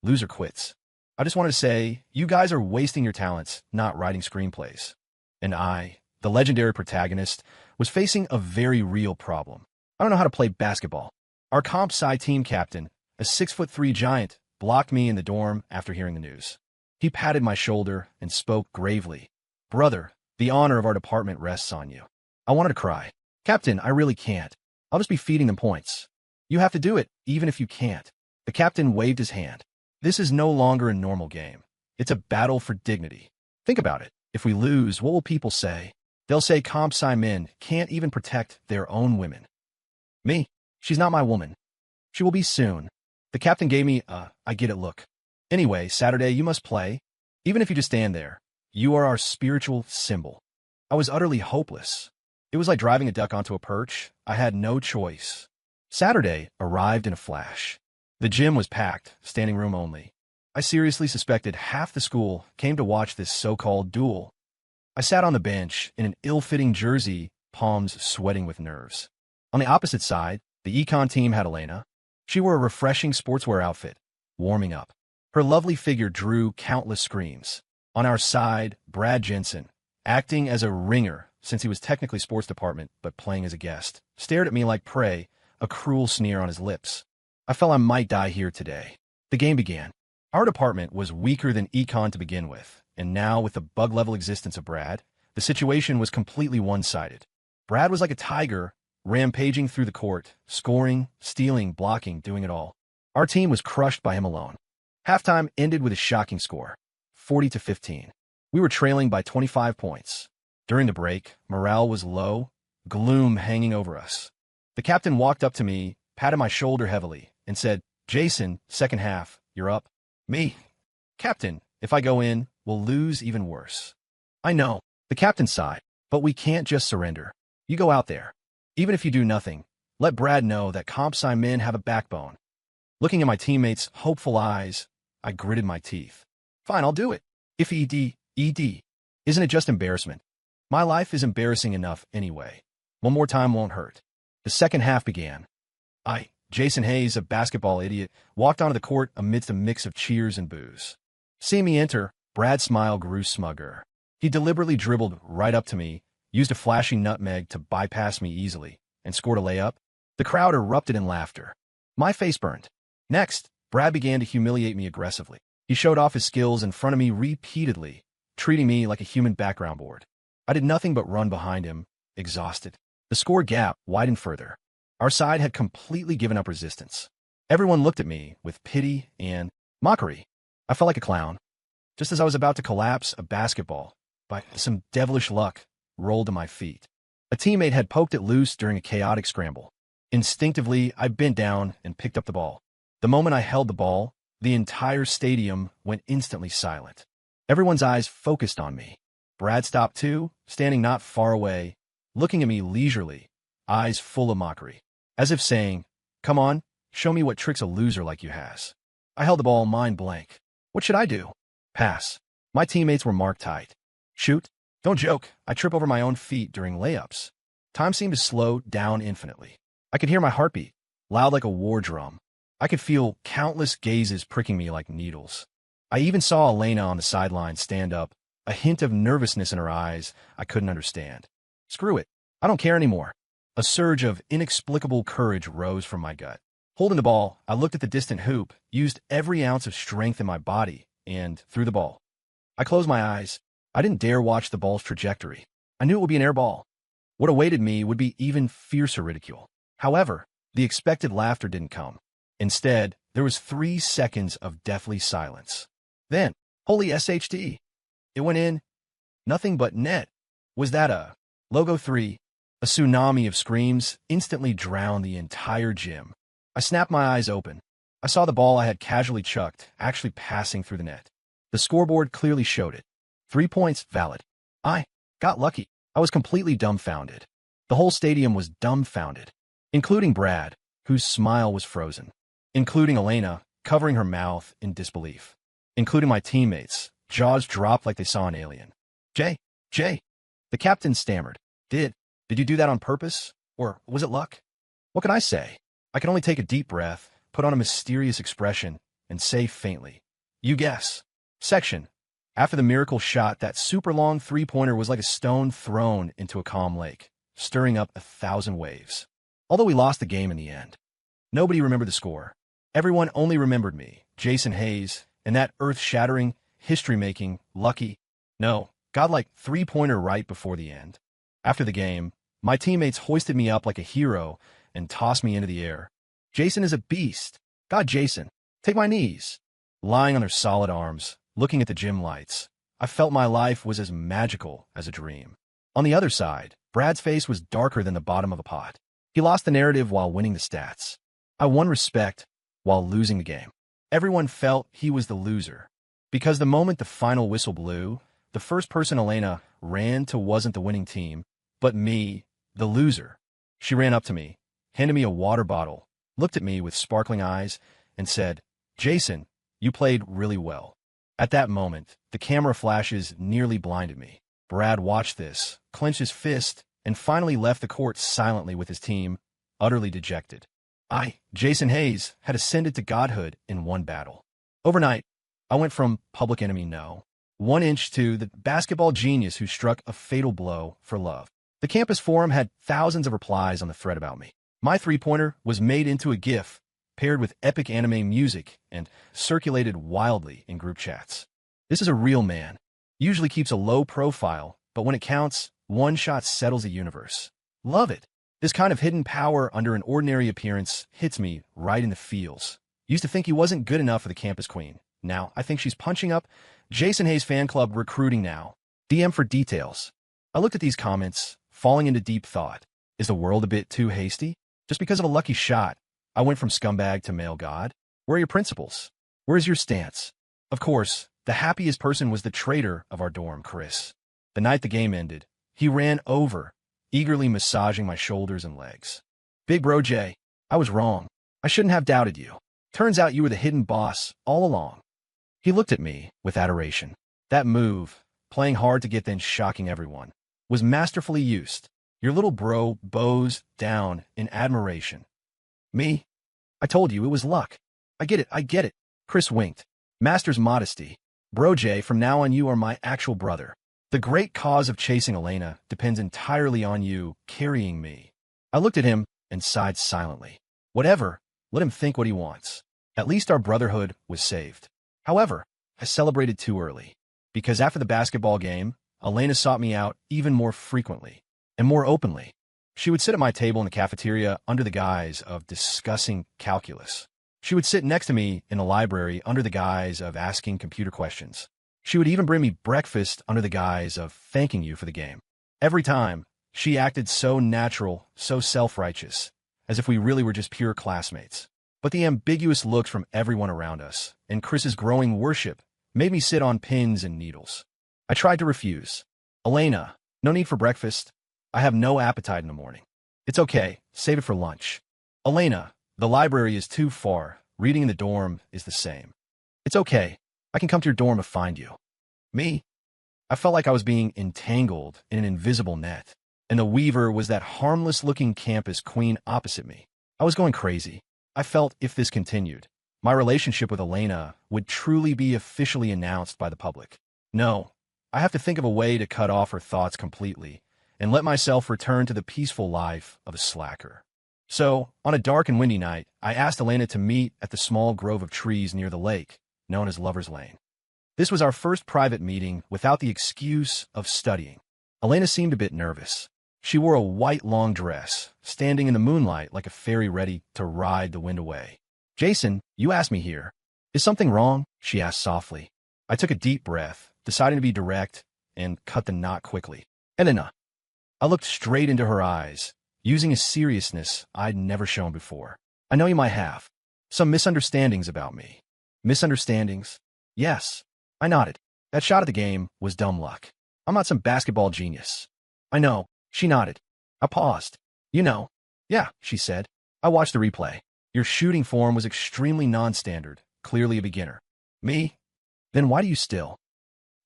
Loser quits. I just wanted to say, you guys are wasting your talents, not writing screenplays. And I, the legendary protagonist, was facing a very real problem. I don't know how to play basketball. Our comp sci team captain, a 6'3" giant, blocked me in the dorm after hearing the news. He patted my shoulder and spoke gravely. "Brother, the honor of our department rests on you." I wanted to cry. "Captain, I really can't. I'll just be feeding them points." "You have to do it, even if you can't." The captain waved his hand. "This is no longer a normal game. It's a battle for dignity. Think about it. If we lose, what will people say? They'll say comp sci men can't even protect their own women. Me? She's not my woman. She will be soon." The captain gave me a "I get it" look. "Anyway, Saturday you must play. Even if you just stand there. You are our spiritual symbol." I was utterly hopeless. It was like driving a duck onto a perch. I had no choice. Saturday arrived in a flash. The gym was packed, standing room only. I seriously suspected half the school came to watch this so-called duel. I sat on the bench in an ill-fitting jersey, palms sweating with nerves. On the opposite side, the econ team had Elena. She wore a refreshing sportswear outfit, warming up. Her lovely figure drew countless screams. On our side, Brad Jensen, acting as a ringer, since he was technically sports department but playing as a guest, stared at me like prey, a cruel sneer on his lips. I felt I might die here today. The game began. Our department was weaker than econ to begin with, and now with the bug-level existence of Brad, the situation was completely one-sided. Brad was like a tiger, rampaging through the court, scoring, stealing, blocking, doing it all. Our team was crushed by him alone. Halftime ended with a shocking score, 40-15. We were trailing by 25 points. During the break, morale was low, gloom hanging over us. The captain walked up to me, patted my shoulder heavily, and said, "Jason, second half, you're up." Me? "Captain, if I go in, we'll lose even worse." "I know," the captain sighed, "but we can't just surrender. You go out there. Even if you do nothing, let Brad know that comp sci men have a backbone." Looking at my teammates' hopeful eyes, I gritted my teeth. "Fine, I'll do it. If ED. Isn't it just embarrassment? My life is embarrassing enough anyway. One more time won't hurt." The second half began. Jason Hayes, a basketball idiot, walked onto the court amidst a mix of cheers and boos. Seeing me enter, Brad's smile grew smugger. He deliberately dribbled right up to me, used a flashy nutmeg to bypass me easily, and scored a layup. The crowd erupted in laughter. My face burned. Next, Brad began to humiliate me aggressively. He showed off his skills in front of me repeatedly, treating me like a human background board. I did nothing but run behind him, exhausted. The score gap widened further. Our side had completely given up resistance. Everyone looked at me with pity and mockery. I felt like a clown. Just as I was about to collapse, a basketball, by some devilish luck, rolled to my feet. A teammate had poked it loose during a chaotic scramble. Instinctively, I bent down and picked up the ball. The moment I held the ball, the entire stadium went instantly silent. Everyone's eyes focused on me. Brad stopped too, standing not far away, looking at me leisurely, eyes full of mockery, as if saying, "Come on, show me what tricks a loser like you has." I held the ball mind blank. What should I do? Pass. My teammates were marked tight. Shoot? Don't joke, I trip over my own feet during layups. Time seemed to slow down infinitely. I could hear my heartbeat, loud like a war drum. I could feel countless gazes pricking me like needles. I even saw Elena on the sideline stand up, a hint of nervousness in her eyes I couldn't understand. Screw it. I don't care anymore. A surge of inexplicable courage rose from my gut. Holding the ball, I looked at the distant hoop, used every ounce of strength in my body, and threw the ball. I closed my eyes. I didn't dare watch the ball's trajectory. I knew it would be an air ball. What awaited me would be even fiercer ridicule. However, the expected laughter didn't come. Instead, there was 3 seconds of deathly silence. Then, holy SHD! It went in. Nothing but net. Was that a logo 3? A tsunami of screams instantly drowned the entire gym. I snapped my eyes open. I saw the ball I had casually chucked actually passing through the net. The scoreboard clearly showed it. 3 points valid. I got lucky. I was completely dumbfounded. The whole stadium was dumbfounded, including Brad, whose smile was frozen, including Elena, covering her mouth in disbelief, including my teammates, jaws dropped like they saw an alien. Jay, the captain stammered. Did you do that on purpose? Or was it luck? What can I say? I can only take a deep breath, put on a mysterious expression, and say faintly, "You guess." Section. After the miracle shot, that super long 3-pointer was like a stone thrown into a calm lake, stirring up 1,000 waves. Although we lost the game in the end, nobody remembered the score. Everyone only remembered me, Jason Hayes, and that earth-shattering, history-making, lucky, no, godlike 3-pointer right before the end. After the game, my teammates hoisted me up like a hero and tossed me into the air. "Jason is a beast. God, Jason, take my knees." Lying on their solid arms, looking at the gym lights, I felt my life was as magical as a dream. On the other side, Brad's face was darker than the bottom of a pot. He lost the narrative while winning the stats. I won respect while losing the game. Everyone felt he was the loser, because the moment the final whistle blew, the first person Elena ran to wasn't the winning team, but me, the loser. She ran up to me, handed me a water bottle, looked at me with sparkling eyes, and said, "Jason, you played really well." At that moment, the camera flashes nearly blinded me. Brad watched this, clenched his fist, and finally left the court silently with his team, utterly dejected. Jason Hayes, had ascended to godhood in one battle. Overnight, I went from public enemy no 1 inch to the basketball genius who struck a fatal blow for love. The campus forum had thousands of replies on the thread about me. My three-pointer was made into a GIF, paired with epic anime music, and circulated wildly in group chats. This is a real man. Usually keeps a low profile, but when it counts, one shot settles a universe. Love it. This kind of hidden power under an ordinary appearance hits me right in the feels. Used to think he wasn't good enough for the campus queen. Now, I think she's punching up. Jason Hayes fan club recruiting now. DM for details. I looked at these comments, falling into deep thought. Is the world a bit too hasty? Just because of a lucky shot, I went from scumbag to male god? Where are your principles? Where's your stance? Of course, the happiest person was the traitor of our dorm, Chris. The night the game ended, he ran over, eagerly massaging my shoulders and legs. Big bro Jay, I was wrong. I shouldn't have doubted you. Turns out you were the hidden boss all along. He looked at me with adoration. That move, playing hard to get then shocking everyone, was masterfully used. Your little bro bows down in admiration. Me? I told you it was luck. I get it. Chris winked. Master's modesty. Bro Jay, from now on you are my actual brother. The great cause of chasing Elena depends entirely on you carrying me. I looked at him and sighed silently. Whatever, let him think what he wants. At least our brotherhood was saved. However, I celebrated too early, because after the basketball game, Elena sought me out even more frequently and more openly. She would sit at my table in the cafeteria under the guise of discussing calculus. She would sit next to me in the library under the guise of asking computer questions. She would even bring me breakfast under the guise of thanking you for the game. Every time, she acted so natural, so self-righteous, as if we really were just pure classmates. But the ambiguous looks from everyone around us, and Chris's growing worship, made me sit on pins and needles. I tried to refuse. Elena, no need for breakfast. I have no appetite in the morning. It's okay, save it for lunch. Elena, the library is too far. Reading in the dorm is the same. It's okay. I can come to your dorm and find you. Me? I felt like I was being entangled in an invisible net, and the weaver was that harmless-looking campus queen opposite me. I was going crazy. I felt if this continued, my relationship with Elena would truly be officially announced by the public. No, I have to think of a way to cut off her thoughts completely and let myself return to the peaceful life of a slacker. So, on a dark and windy night, I asked Elena to meet at the small grove of trees near the lake, known as Lover's Lane. This was our first private meeting without the excuse of studying. Elena seemed a bit nervous. She wore a white long dress, standing in the moonlight like a fairy ready to ride the wind away. Jason, you asked me here. Is something wrong? She asked softly. I took a deep breath, deciding to be direct, and cut the knot quickly. Elena. I looked straight into her eyes, using a seriousness I'd never shown before. I know you might have some misunderstandings about me. Misunderstandings? Yes. I nodded. That shot at the game was dumb luck. I'm not some basketball genius. I know. She nodded. I paused. You know. Yeah, she said. I watched the replay. Your shooting form was extremely non-standard, clearly a beginner. Me? Then why do you still?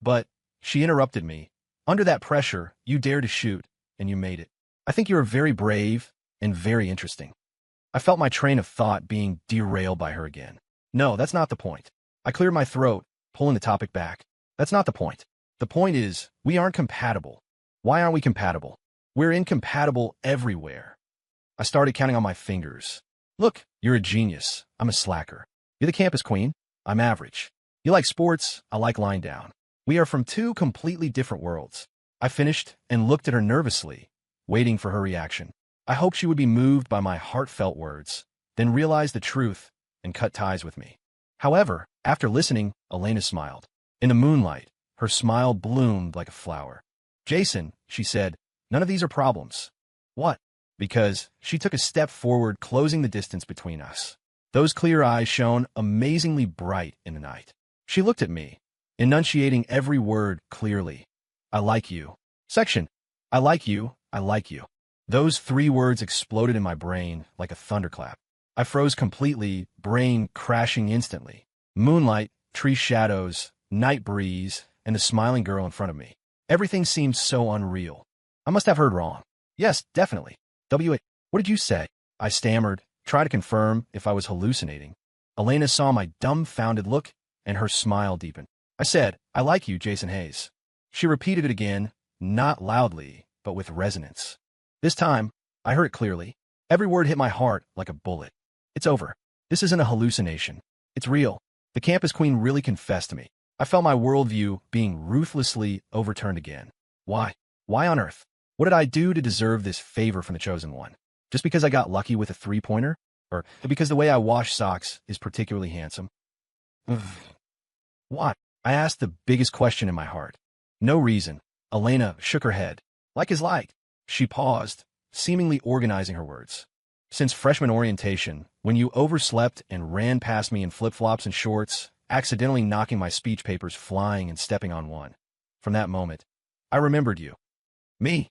But, she interrupted me. Under that pressure, you dared to shoot, and you made it. I think you are very brave and very interesting. I felt my train of thought being derailed by her again. No, that's not the point. I cleared my throat, pulling the topic back. That's not the point. The point is, we aren't compatible. Why aren't we compatible? We're incompatible everywhere. I started counting on my fingers. Look, you're a genius. I'm a slacker. You're the campus queen. I'm average. You like sports. I like lying down. We are from two completely different worlds. I finished and looked at her nervously, waiting for her reaction. I hoped she would be moved by my heartfelt words, then realize the truth and cut ties with me. However, after listening, Elena smiled. In the moonlight, her smile bloomed like a flower. Jason, she said, none of these are problems. What? Because she took a step forward, closing the distance between us. Those clear eyes shone amazingly bright in the night. She looked at me, enunciating every word clearly. I like you. Section. I like you. I like you. Those 3 words exploded in my brain like a thunderclap. I froze completely, brain crashing instantly. Moonlight, tree shadows, night breeze, and the smiling girl in front of me. Everything seemed so unreal. I must have heard wrong. Yes, definitely. What did you say? I stammered, trying to confirm if I was hallucinating. Elena saw my dumbfounded look, and her smile deepened. I said, I like you, Jason Hayes. She repeated it again, not loudly, but with resonance. This time, I heard it clearly. Every word hit my heart like a bullet. It's over. This isn't a hallucination. It's real. The campus queen really confessed to me. I felt my worldview being ruthlessly overturned again. Why? Why on earth? What did I do to deserve this favor from the chosen one? Just because I got lucky with a three-pointer? Or because the way I wash socks is particularly handsome? What? I asked the biggest question in my heart. No reason. Elena shook her head. Like is like. She paused, seemingly organizing her words. Since freshman orientation, when you overslept and ran past me in flip-flops and shorts, accidentally knocking my speech papers flying and stepping on one. From that moment, I remembered you. Me?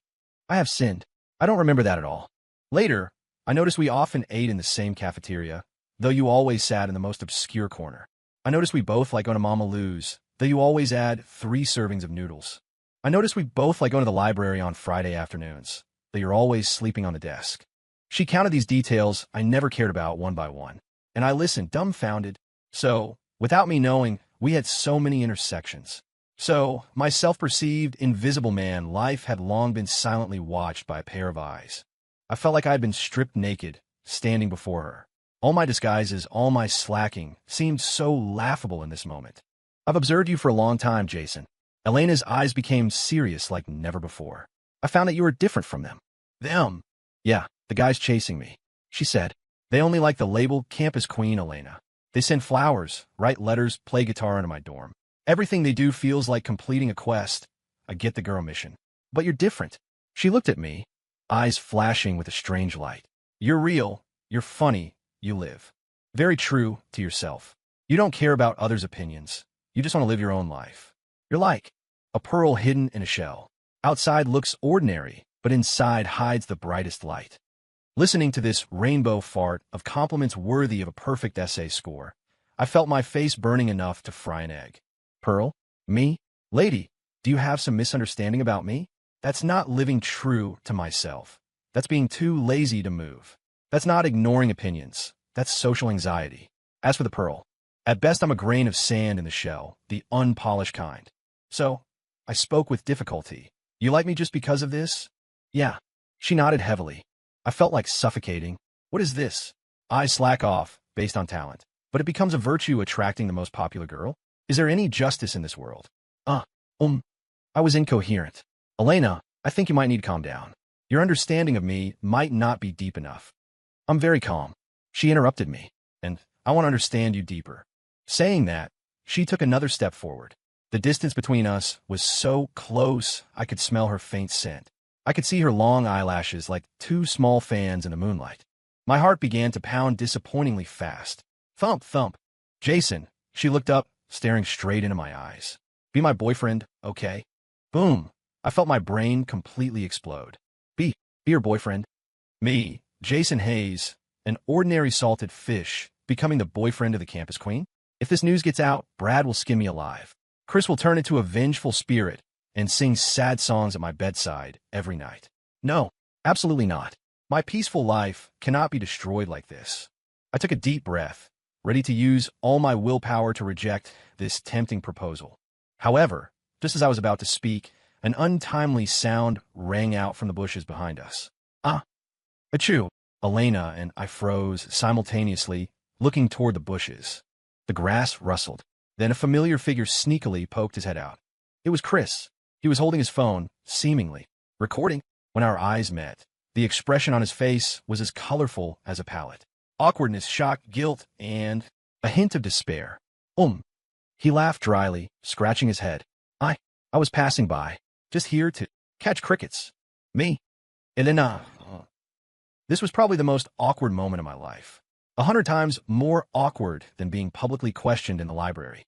I have sinned. I don't remember that at all. Later, I noticed we often ate in the same cafeteria, though you always sat in the most obscure corner. I noticed we both like going to Mama Lou's, though you always add 3 servings of noodles. I noticed we both like going to the library on Friday afternoons, though you're always sleeping on the desk. She counted these details I never cared about one by one, and I listened dumbfounded. So, without me knowing, we had so many intersections. So, my self-perceived invisible man life had long been silently watched by a pair of eyes. I felt like I had been stripped naked, standing before her. All my disguises, all my slacking, seemed so laughable in this moment. I've observed you for a long time, Jason. Elena's eyes became serious like never before. I found that you were different from them. Them? Yeah, the guys chasing me. She said. They only like the label Campus Queen, Elena. They send flowers, write letters, play guitar into my dorm. Everything they do feels like completing a quest. I get the girl mission. But you're different. She looked at me, eyes flashing with a strange light. You're real. You're funny. You live. Very true to yourself. You don't care about others' opinions. You just want to live your own life. You're like a pearl hidden in a shell. Outside looks ordinary, but inside hides the brightest light. Listening to this rainbow fart of compliments worthy of a perfect essay score, I felt my face burning enough to fry an egg. Pearl? Me? Lady, do you have some misunderstanding about me? That's not living true to myself. That's being too lazy to move. That's not ignoring opinions. That's social anxiety. As for the pearl, at best I'm a grain of sand in the shell, the unpolished kind. So, I spoke with difficulty. You like me just because of this? Yeah. She nodded heavily. I felt like suffocating. What is this? I slack off, based on talent. But it becomes a virtue attracting the most popular girl? Is there any justice in this world? I was incoherent. Elena, I think you might need to calm down. Your understanding of me might not be deep enough. I'm very calm. She interrupted me, and I want to understand you deeper. Saying that, she took another step forward. The distance between us was so close I could smell her faint scent. I could see her long eyelashes like 2 small fans in the moonlight. My heart began to pound disappointingly fast. Thump, thump. Jason, she looked up, staring straight into my eyes. Be my boyfriend, okay? Boom. I felt my brain completely explode. Be your boyfriend. Me, Jason Hayes, an ordinary salted fish, becoming the boyfriend of the campus queen? If this news gets out, Brad will skin me alive. Chris will turn into a vengeful spirit and sing sad songs at my bedside every night. No, absolutely not. My peaceful life cannot be destroyed like this. I took a deep breath, ready to use all my willpower to reject this tempting proposal. However, just as I was about to speak, an untimely sound rang out from the bushes behind us. Achoo! Elena and I froze simultaneously, looking toward the bushes. The grass rustled. Then a familiar figure sneakily poked his head out. It was Chris. He was holding his phone, seemingly recording. When our eyes met, the expression on his face was as colorful as a palette. Awkwardness, shock, guilt, and a hint of despair. He laughed dryly, scratching his head. I was passing by, just here to catch crickets. Me? Elena. This was probably the most awkward moment of my life. 100 times more awkward than being publicly questioned in the library.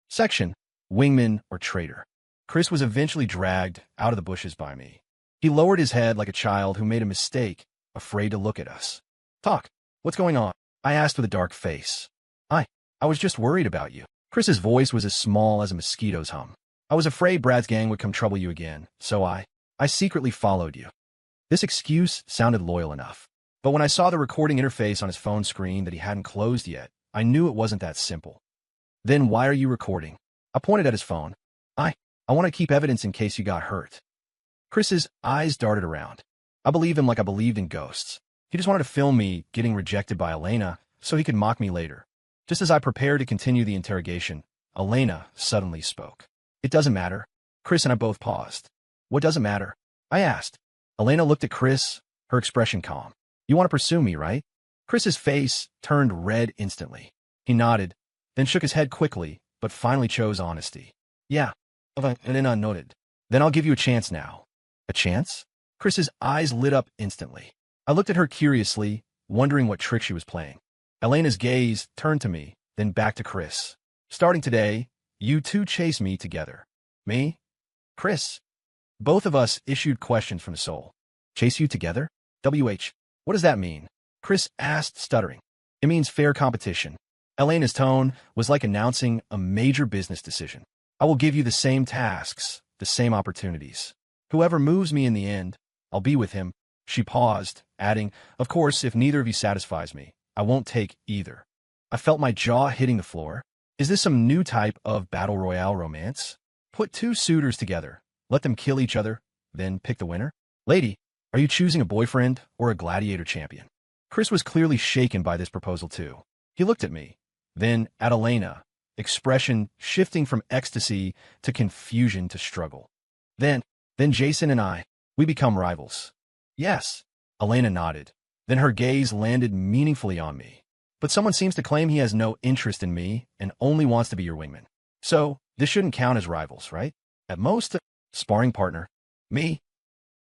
Section, wingman or traitor. Chris was eventually dragged out of the bushes by me. He lowered his head like a child who made a mistake, afraid to look at us. Talk. What's going on? I asked with a dark face. I was just worried about you. Chris's voice was as small as a mosquito's hum. I was afraid Brad's gang would come trouble you again, so I secretly followed you. This excuse sounded loyal enough. But when I saw the recording interface on his phone screen that he hadn't closed yet, I knew it wasn't that simple. Then why are you recording? I pointed at his phone. I want to keep evidence in case you got hurt. Chris's eyes darted around. I believe him like I believed in ghosts. He just wanted to film me getting rejected by Elena so he could mock me later. Just as I prepared to continue the interrogation, Elena suddenly spoke. It doesn't matter. Chris and I both paused. What doesn't matter? I asked. Elena looked at Chris, her expression calm. You want to pursue me, right? Chris's face turned red instantly. He nodded, then shook his head quickly, but finally chose honesty. Yeah, Elena nodded. Then I'll give you a chance now. A chance? Chris's eyes lit up instantly. I looked at her curiously, wondering what trick she was playing. Elena's gaze turned to me, then back to Chris. Starting today, you two chase me together. Me? Chris? Both of us issued questions from the soul. Chase you together? What does that mean? Chris asked, stuttering. It means fair competition. Elena's tone was like announcing a major business decision. I will give you the same tasks, the same opportunities. Whoever moves me in the end, I'll be with him. She paused, adding, of course, if neither of you satisfies me, I won't take either. I felt my jaw hitting the floor. Is this some new type of battle royale romance? Put two suitors together, let them kill each other, then pick the winner? Lady, are you choosing a boyfriend or a gladiator champion? Chris was clearly shaken by this proposal too. He looked at me, then at Elena, expression shifting from ecstasy to confusion to struggle. Then Jason and I, we become rivals. Yes, Elena nodded. Then her gaze landed meaningfully on me. But someone seems to claim he has no interest in me and only wants to be your wingman. So, this shouldn't count as rivals, right? At most, a sparring partner. Me?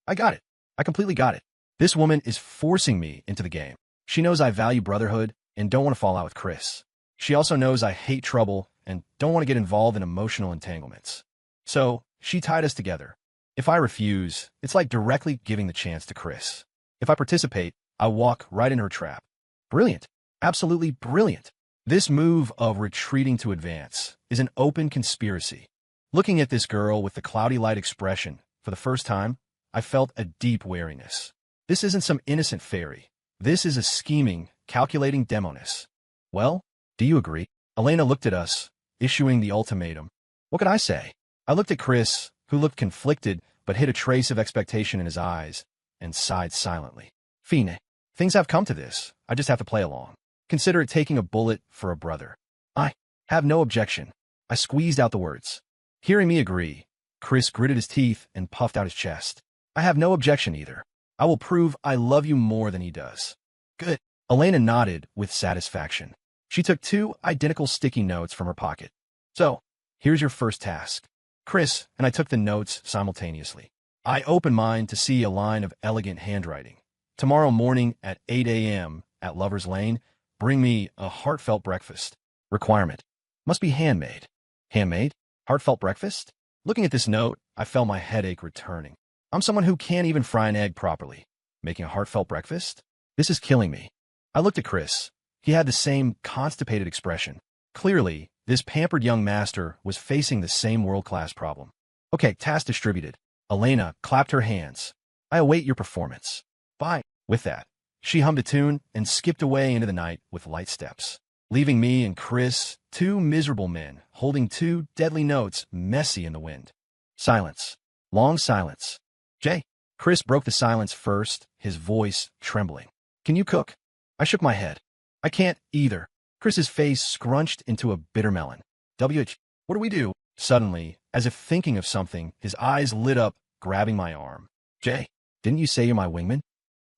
I got it. I completely got it. This woman is forcing me into the game. She knows I value brotherhood and don't want to fall out with Chris. She also knows I hate trouble and don't want to get involved in emotional entanglements. So, she tied us together. If I refuse, it's like directly giving the chance to Chris. If I participate, I walk right in her trap. Brilliant. Absolutely brilliant. This move of retreating to advance is an open conspiracy. Looking at this girl with the cloudy light expression, for the first time, I felt a deep wariness. This isn't some innocent fairy. This is a scheming, calculating demoness. Well, do you agree? Elena looked at us, issuing the ultimatum. What could I say? I looked at Chris, who looked conflicted but hid a trace of expectation in his eyes, and sighed silently. Fine. Things have come to this. I just have to play along. Consider it taking a bullet for a brother. I have no objection. I squeezed out the words. Hearing me agree, Chris gritted his teeth and puffed out his chest. I have no objection either. I will prove I love you more than he does. Good. Elena nodded with satisfaction. She took 2 identical sticky notes from her pocket. So, here's your first task. Chris and I took the notes simultaneously. I opened mine to see a line of elegant handwriting. Tomorrow morning at 8 a.m. at Lover's Lane, bring me a heartfelt breakfast. Requirement. Must be handmade. Handmade? Heartfelt breakfast? Looking at this note, I felt my headache returning. I'm someone who can't even fry an egg properly. Making a heartfelt breakfast? This is killing me. I looked at Chris. He had the same constipated expression. Clearly, this pampered young master was facing the same world-class problem. Okay, task distributed. Elena clapped her hands. I await your performance. Bye. With that, she hummed a tune and skipped away into the night with light steps, leaving me and Chris, 2 miserable men, holding 2 deadly notes messy in the wind. Silence. Long silence. Jay. Chris broke the silence first, his voice trembling. Can you cook? I shook my head. I can't either. Chris's face scrunched into a bitter melon. What do we do? Suddenly, as if thinking of something, his eyes lit up, grabbing my arm. Jay, didn't you say you're my wingman?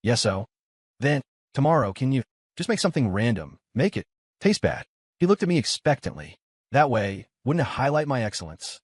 Yes, so. Then, tomorrow, can you just make something random? Make it taste bad. He looked at me expectantly. That way, wouldn't it highlight my excellence?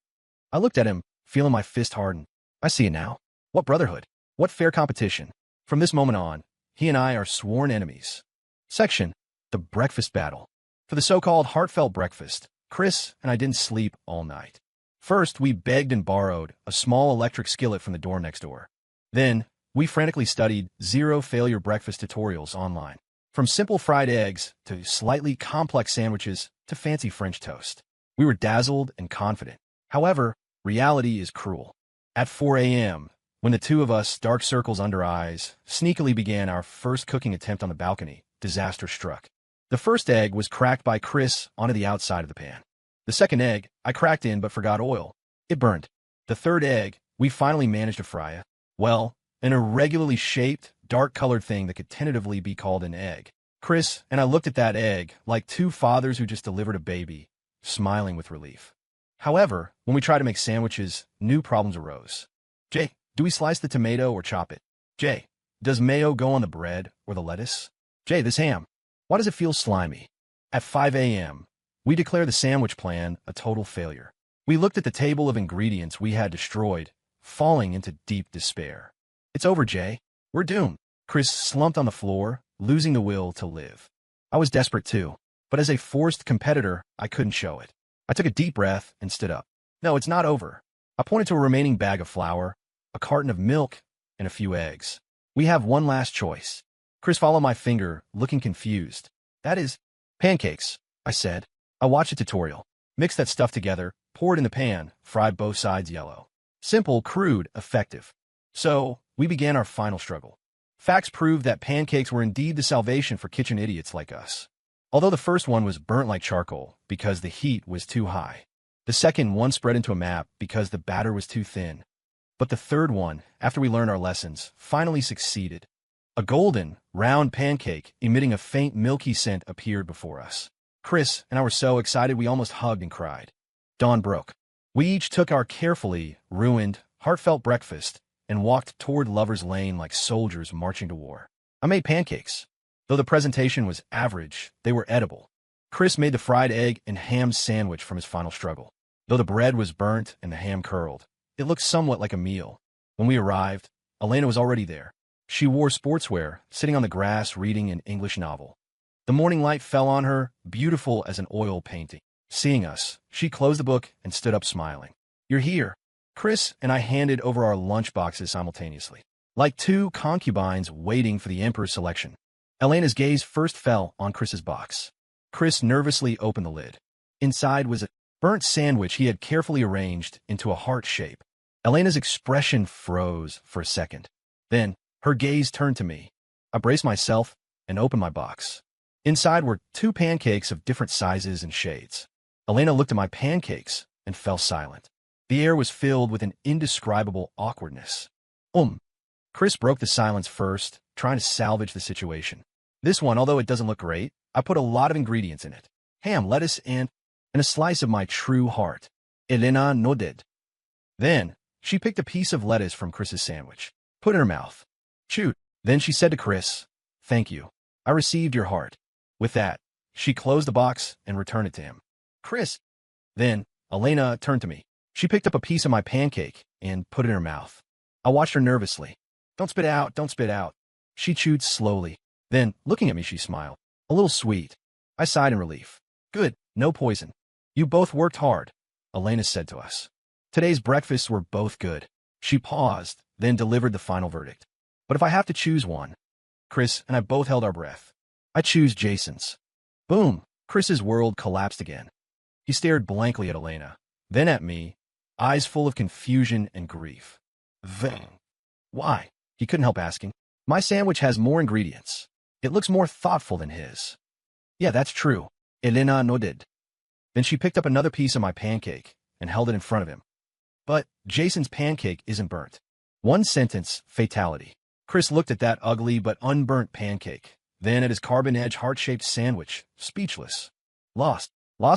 I looked at him, feeling my fist harden. I see it now. What brotherhood? What fair competition? From this moment on, he and I are sworn enemies. Section: The Breakfast Battle. For the so-called heartfelt breakfast, Chris and I didn't sleep all night. First, we begged and borrowed a small electric skillet from the dorm next door. Then, we frantically studied zero-failure breakfast tutorials online. From simple fried eggs to slightly complex sandwiches to fancy French toast. We were dazzled and confident. However, reality is cruel. At 4 a.m., when the 2 of us, dark circles under eyes, sneakily began our first cooking attempt on the balcony, disaster struck. The first egg was cracked by Chris onto the outside of the pan. The second egg, I cracked in but forgot oil. It burned. The third egg, we finally managed to fry it. Well, an irregularly shaped, dark-colored thing that could tentatively be called an egg. Chris and I looked at that egg like two fathers who just delivered a baby, smiling with relief. However, when we tried to make sandwiches, new problems arose. Jay, do we slice the tomato or chop it? Jay, does mayo go on the bread or the lettuce? Jay, this ham, why does it feel slimy? At 5 a.m., we declare the sandwich plan a total failure. We looked at the table of ingredients we had destroyed, falling into deep despair. It's over, Jay. We're doomed. Chris slumped on the floor, losing the will to live. I was desperate too, but as a forced competitor, I couldn't show it. I took a deep breath and stood up. No, it's not over. I pointed to a remaining bag of flour, a carton of milk, and a few eggs. We have one last choice. Chris followed my finger, looking confused. That is, pancakes, I said. I watched a tutorial. Mix that stuff together, pour it in the pan, fry both sides yellow. Simple, crude, effective. So, we began our final struggle. Facts proved that pancakes were indeed the salvation for kitchen idiots like us. Although the first one was burnt like charcoal because the heat was too high. The second one spread into a map because the batter was too thin. But the third one, after we learned our lessons, finally succeeded. A golden, round pancake emitting a faint milky scent appeared before us. Chris and I were so excited we almost hugged and cried. Dawn broke. We each took our carefully ruined, heartfelt breakfast and walked toward Lover's Lane like soldiers marching to war. I made pancakes. Though the presentation was average, they were edible. Chris made the fried egg and ham sandwich from his final struggle. Though the bread was burnt and the ham curled, it looked somewhat like a meal. When we arrived, Elena was already there. She wore sportswear, sitting on the grass reading an English novel. The morning light fell on her, beautiful as an oil painting. Seeing us, she closed the book and stood up smiling. You're here. Chris and I handed over our lunch boxes simultaneously, like two concubines waiting for the emperor's selection. Elena's gaze first fell on Chris's box. Chris nervously opened the lid. Inside was a burnt sandwich he had carefully arranged into a heart shape. Elena's expression froze for a second. Then, her gaze turned to me. I braced myself and opened my box. Inside were two pancakes of different sizes and shades. Elena looked at my pancakes and fell silent. The air was filled with an indescribable awkwardness. Chris broke the silence first, trying to salvage the situation. This one, although it doesn't look great, I put a lot of ingredients in it. Ham, lettuce, and a slice of my true heart. Elena nodded. Then, she picked a piece of lettuce from Chris's sandwich, put it in her mouth, chewed. Then she said to Chris, "Thank you. I received your heart." With that, she closed the box and returned it to him. Chris. Then, Elena turned to me. She picked up a piece of my pancake and put it in her mouth. I watched her nervously. Don't spit out, don't spit out. She chewed slowly. Then, looking at me, she smiled. A little sweet. I sighed in relief. Good, no poison. You both worked hard, Elena said to us. Today's breakfasts were both good. She paused, then delivered the final verdict. But if I have to choose one, Chris and I both held our breath. I choose Jason's. Boom! Chris's world collapsed again. He stared blankly at Elena, then at me, eyes full of confusion and grief. Then, why? He couldn't help asking. My sandwich has more ingredients. It looks more thoughtful than his. Yeah, that's true. Elena nodded. Then she picked up another piece of my pancake and held it in front of him. But Jason's pancake isn't burnt. One sentence, fatality. Chris looked at that ugly but unburnt pancake, then at his carbon-edge heart-shaped sandwich, speechless. Lost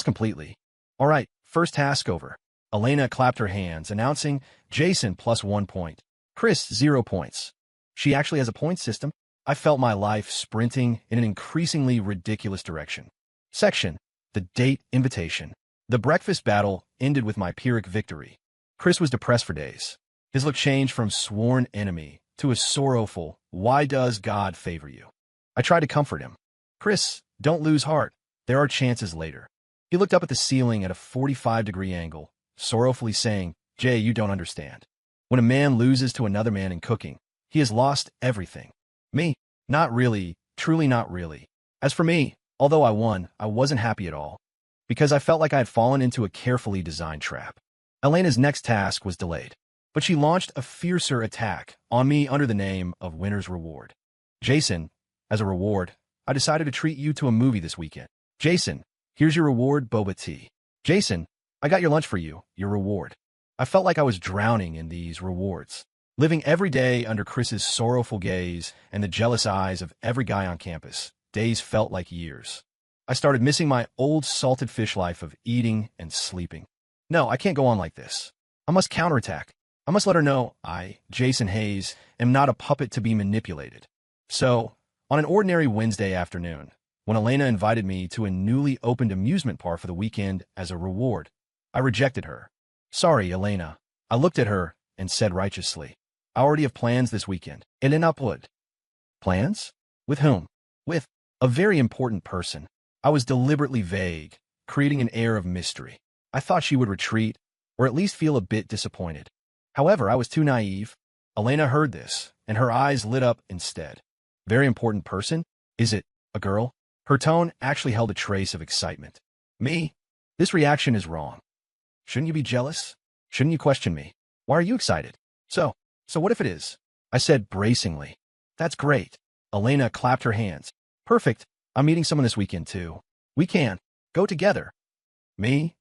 completely. All right, first task over. Elena clapped her hands, announcing Jason plus 1 point. Chris, 0 points. She actually has a point system. I felt my life sprinting in an increasingly ridiculous direction. Section, the date invitation. The breakfast battle ended with my Pyrrhic victory. Chris was depressed for days. His look changed from sworn enemy to a sorrowful, why does God favor you? I tried to comfort him. Chris, don't lose heart. There are chances later. He looked up at the ceiling at a 45-degree angle, sorrowfully saying, Jay, you don't understand. When a man loses to another man in cooking, he has lost everything. Me? Not really, truly not really. As for me, although I won, I wasn't happy at all, because I felt like I had fallen into a carefully designed trap. Elena's next task was delayed, but she launched a fiercer attack on me under the name of Winner's Reward. Jason, as a reward, I decided to treat you to a movie this weekend. Jason, here's your reward, boba tea. Jason, I got your lunch for you, your reward. I felt like I was drowning in these rewards, living every day under Chris's sorrowful gaze and the jealous eyes of every guy on campus. Days felt like years. I started missing my old salted fish life of eating and sleeping. No, I can't go on like this. I must counterattack. I must let her know I, Jason Hayes, am not a puppet to be manipulated. So, on an ordinary Wednesday afternoon, when Elena invited me to a newly opened amusement park for the weekend as a reward, I rejected her. Sorry, Elena. I looked at her and said righteously, I already have plans this weekend. Elena would. Plans? With whom? With a very important person. I was deliberately vague, creating an air of mystery. I thought she would retreat, or at least feel a bit disappointed. However, I was too naive. Elena heard this, and her eyes lit up instead. Very important person? Is it a girl? Her tone actually held a trace of excitement. Me? This reaction is wrong. Shouldn't you be jealous? Shouldn't you question me? Why are you excited? So what if it is? I said bracingly. That's great. Elena clapped her hands. Perfect. I'm meeting someone this weekend, too. We can go together. Me?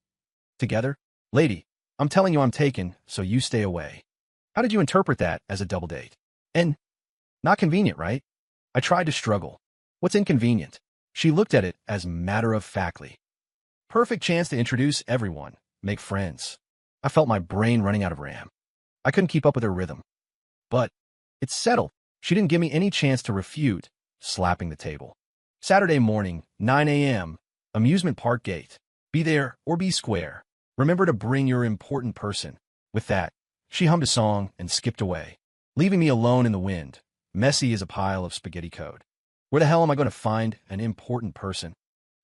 Together? Lady, I'm telling you I'm taken, so you stay away. How did you interpret that as a double date? And not convenient, right? I tried to struggle. What's inconvenient? She looked at it as matter-of-factly. Perfect chance to introduce everyone, make friends. I felt my brain running out of RAM. I couldn't keep up with her rhythm. But it's settled. She didn't give me any chance to refute, slapping the table. Saturday morning, 9 a.m., amusement park gate. Be there or be square. Remember to bring your important person. With that, she hummed a song and skipped away, leaving me alone in the wind, messy as a pile of spaghetti code. Where the hell am I going to find an important person?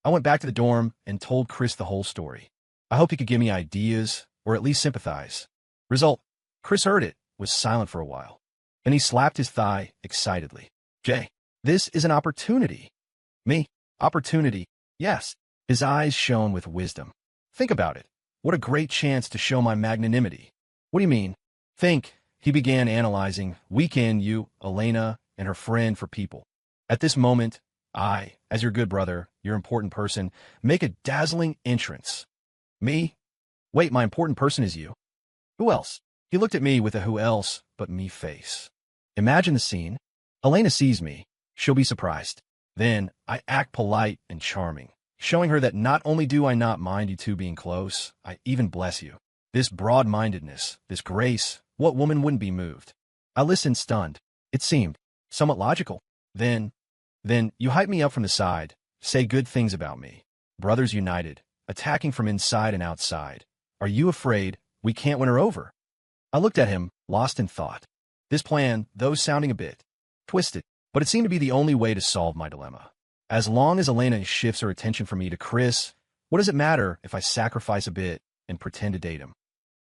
I went back to the dorm and told Chris the whole story. I hoped he could give me ideas, or at least sympathize. Result, Chris heard it, was silent for a while. Then he slapped his thigh excitedly. Jay, this is an opportunity. Me? Opportunity? Yes. His eyes shone with wisdom. Think about it. What a great chance to show my magnanimity. What do you mean? Think, he began analyzing, weekend you, Elena, and her friend for people. At this moment, I, as your good brother, your important person, make a dazzling entrance. Me? Wait, my important person is you? Who else? He looked at me with a who else but me face. Imagine the scene. Elena sees me. She'll be surprised. Then I act polite and charming, showing her that not only do I not mind you two being close, I even bless you. This broad-mindedness, this grace, what woman wouldn't be moved? I listened stunned. It seemed somewhat logical. Then you hype me up from the side, say good things about me. Brothers united, attacking from inside and outside. Are you afraid we can't win her over? I looked at him, lost in thought. This plan, though sounding a bit twisted, but it seemed to be the only way to solve my dilemma. As long as Elena shifts her attention from me to Chris, what does it matter if I sacrifice a bit and pretend to date him?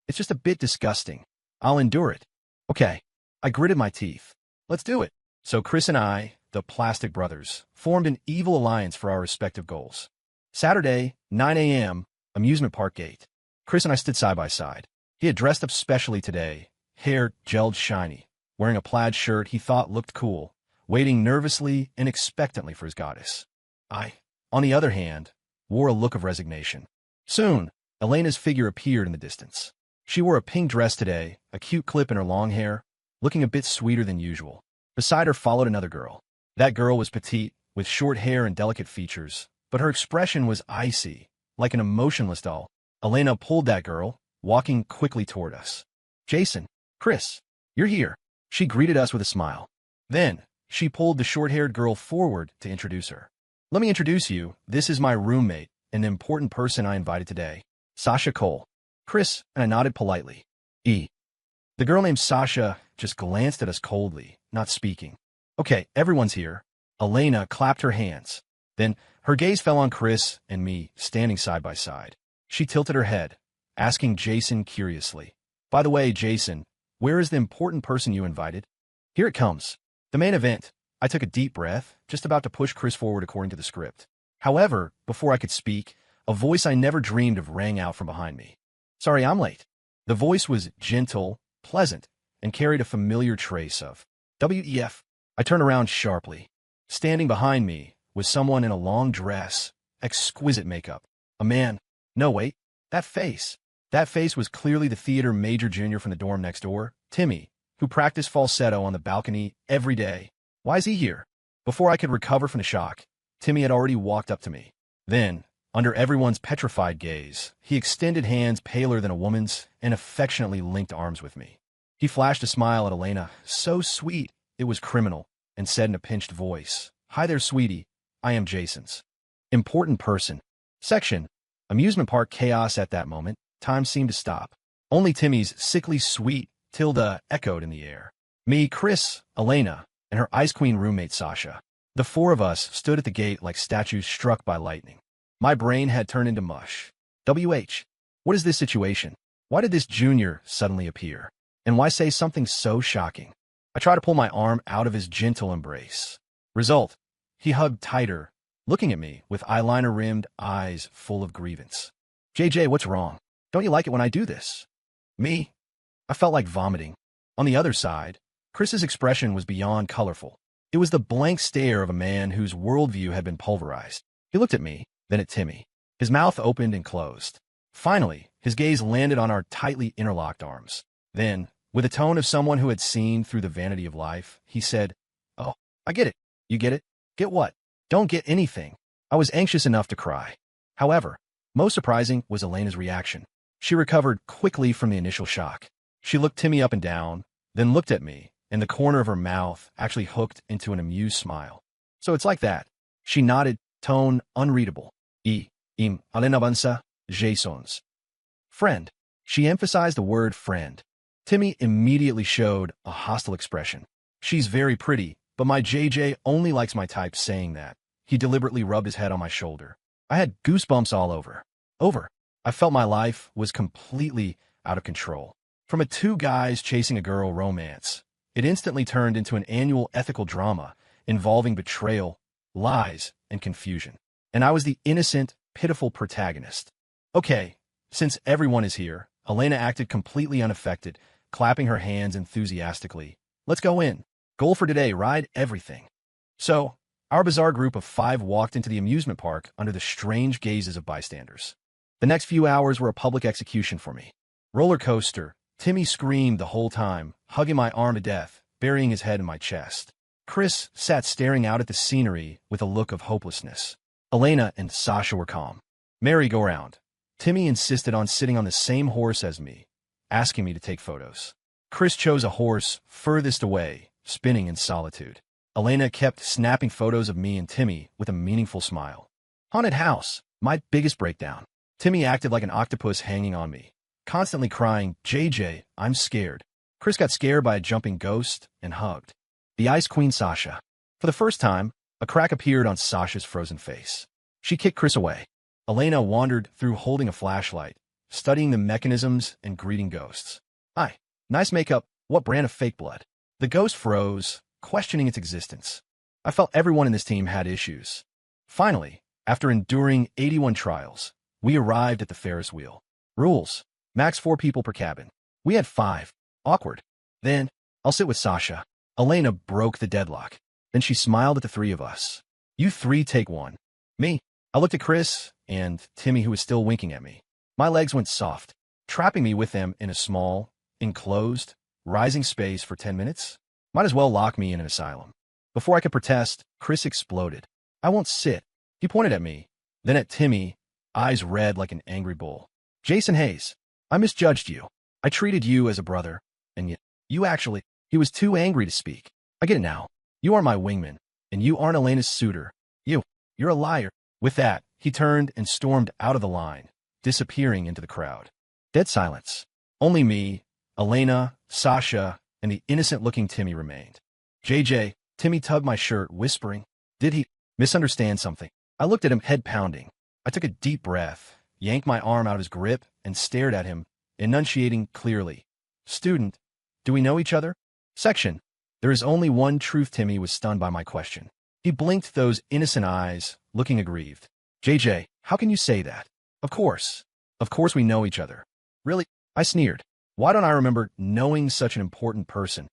It's just a bit disgusting. I'll endure it. Okay. I gritted my teeth. Let's do it. So Chris and I, the Plastic Brothers, formed an evil alliance for our respective goals. Saturday, 9 a.m., amusement park gate. Chris and I stood side by side. He had dressed up specially today, hair gelled shiny, wearing a plaid shirt he thought looked cool, waiting nervously and expectantly for his goddess. I, on the other hand, wore a look of resignation. Soon, Elena's figure appeared in the distance. She wore a pink dress today, a cute clip in her long hair, looking a bit sweeter than usual. Beside her followed another girl. That girl was petite, with short hair and delicate features, but her expression was icy, like an emotionless doll. Elena pulled that girl, walking quickly toward us. Jason, Chris, you're here. She greeted us with a smile. Then, she pulled the short-haired girl forward to introduce her. Let me introduce you. This is my roommate, an important person I invited today, Sasha Cole. Chris and I nodded politely. The girl named Sasha just glanced at us coldly, not speaking. Okay, everyone's here. Elena clapped her hands. Then her gaze fell on Chris and me, standing side by side. She tilted her head, asking Jason curiously. By the way, Jason, where is the important person you invited? Here it comes. The main event. I took a deep breath, just about to push Chris forward according to the script. However, before I could speak, a voice I never dreamed of rang out from behind me. Sorry, I'm late. The voice was gentle, pleasant, and carried a familiar trace of WEF. I turned around sharply. Standing behind me was someone in a long dress, exquisite makeup. A man. No, wait. That face. That face was clearly the theater major junior from the dorm next door, Timmy, who practiced falsetto on the balcony every day. Why is he here? Before I could recover from the shock, Timmy had already walked up to me. Then, under everyone's petrified gaze, he extended hands paler than a woman's and affectionately linked arms with me. He flashed a smile at Elena, so sweet it was criminal, and said in a pinched voice, "Hi there, sweetie. I am Jason's important person." Section. Amusement park chaos at that moment. Time seemed to stop. Only Timmy's sickly sweet tilde echoed in the air. Me, Chris, Elena, and her Ice Queen roommate Sasha. The four of us stood at the gate like statues struck by lightning. My brain had turned into mush. What is this situation? Why did this junior suddenly appear? And why say something so shocking? I tried to pull my arm out of his gentle embrace. Result, he hugged tighter, looking at me with eyeliner-rimmed eyes full of grievance. JJ, what's wrong? Don't you like it when I do this? Me? I felt like vomiting. On the other side, Chris's expression was beyond colorful. It was the blank stare of a man whose worldview had been pulverized. He looked at me, then at Timmy. His mouth opened and closed. Finally, his gaze landed on our tightly interlocked arms. Then, with a tone of someone who had seen through the vanity of life, he said, "Oh, I get it. You get it? Get what?" "Don't get anything." I was anxious enough to cry. However, most surprising was Elena's reaction. She recovered quickly from the initial shock. She looked Timmy up and down, then looked at me, and the corner of her mouth actually hooked into an amused smile. "So it's like that." She nodded, tone unreadable. Elena Bansa, Jason's friend." She emphasized the word friend. Timmy immediately showed a hostile expression. "She's very pretty, but my JJ only likes my type," saying that. He deliberately rubbed his head on my shoulder. I had goosebumps all over. I felt my life was completely out of control. From a two guys chasing a girl romance, it instantly turned into an annual ethical drama involving betrayal, lies, and confusion. And I was the innocent, pitiful protagonist. "Okay, since everyone is here," Elena acted completely unaffected, clapping her hands enthusiastically. "Let's go in. Goal for today, ride everything." So, our bizarre group of 5 walked into the amusement park under the strange gazes of bystanders. The next few hours were a public execution for me. Roller coaster. Timmy screamed the whole time, hugging my arm to death, burying his head in my chest. Chris sat staring out at the scenery with a look of hopelessness. Elena and Sasha were calm. Merry-go-round. Timmy insisted on sitting on the same horse as me, asking me to take photos. Chris chose a horse furthest away, spinning in solitude. Elena kept snapping photos of me and Timmy with a meaningful smile. Haunted house. My biggest breakdown. Timmy acted like an octopus hanging on me, constantly crying, "JJ, I'm scared." Chris got scared by a jumping ghost and hugged. The Ice Queen Sasha. For the first time, a crack appeared on Sasha's frozen face. She kicked Chris away. Elena wandered through holding a flashlight, studying the mechanisms and greeting ghosts. "Hi, nice makeup. What brand of fake blood?" The ghost froze, questioning its existence. I felt everyone in this team had issues. Finally, after enduring 81 trials, we arrived at the Ferris wheel. Rules: max 4 people per cabin. We had 5. Awkward. Then, "I'll sit with Sasha." Elena broke the deadlock. Then she smiled at the 3 of us. "You 3 take one." Me. I looked at Chris and Timmy, who was still winking at me. My legs went soft, trapping me with them in a small, enclosed, rising space for 10 minutes. Might as well lock me in an asylum. Before I could protest, Chris exploded. "I won't sit." He pointed at me, then at Timmy, eyes red like an angry bull. "Jason Hayes, I misjudged you. I treated you as a brother, and yet you actually—" He was too angry to speak. "I get it now. You are my wingman, and you aren't Elena's suitor. You're a liar." With that, he turned and stormed out of the line, disappearing into the crowd. Dead silence. Only me, Elena, Sasha, and the innocent-looking Timmy remained. "JJ," Timmy tugged my shirt, whispering, "Did he misunderstand something?" I looked at him, head pounding. I took a deep breath, yanked my arm out of his grip, and stared at him, enunciating clearly. "Student, do we know each other?" Section. There is only one truth. Timmy was stunned by my question. He blinked those innocent eyes, looking aggrieved. "JJ, how can you say that?" Of course we know each other." "Really?" I sneered. "Why don't I remember knowing such an important person?"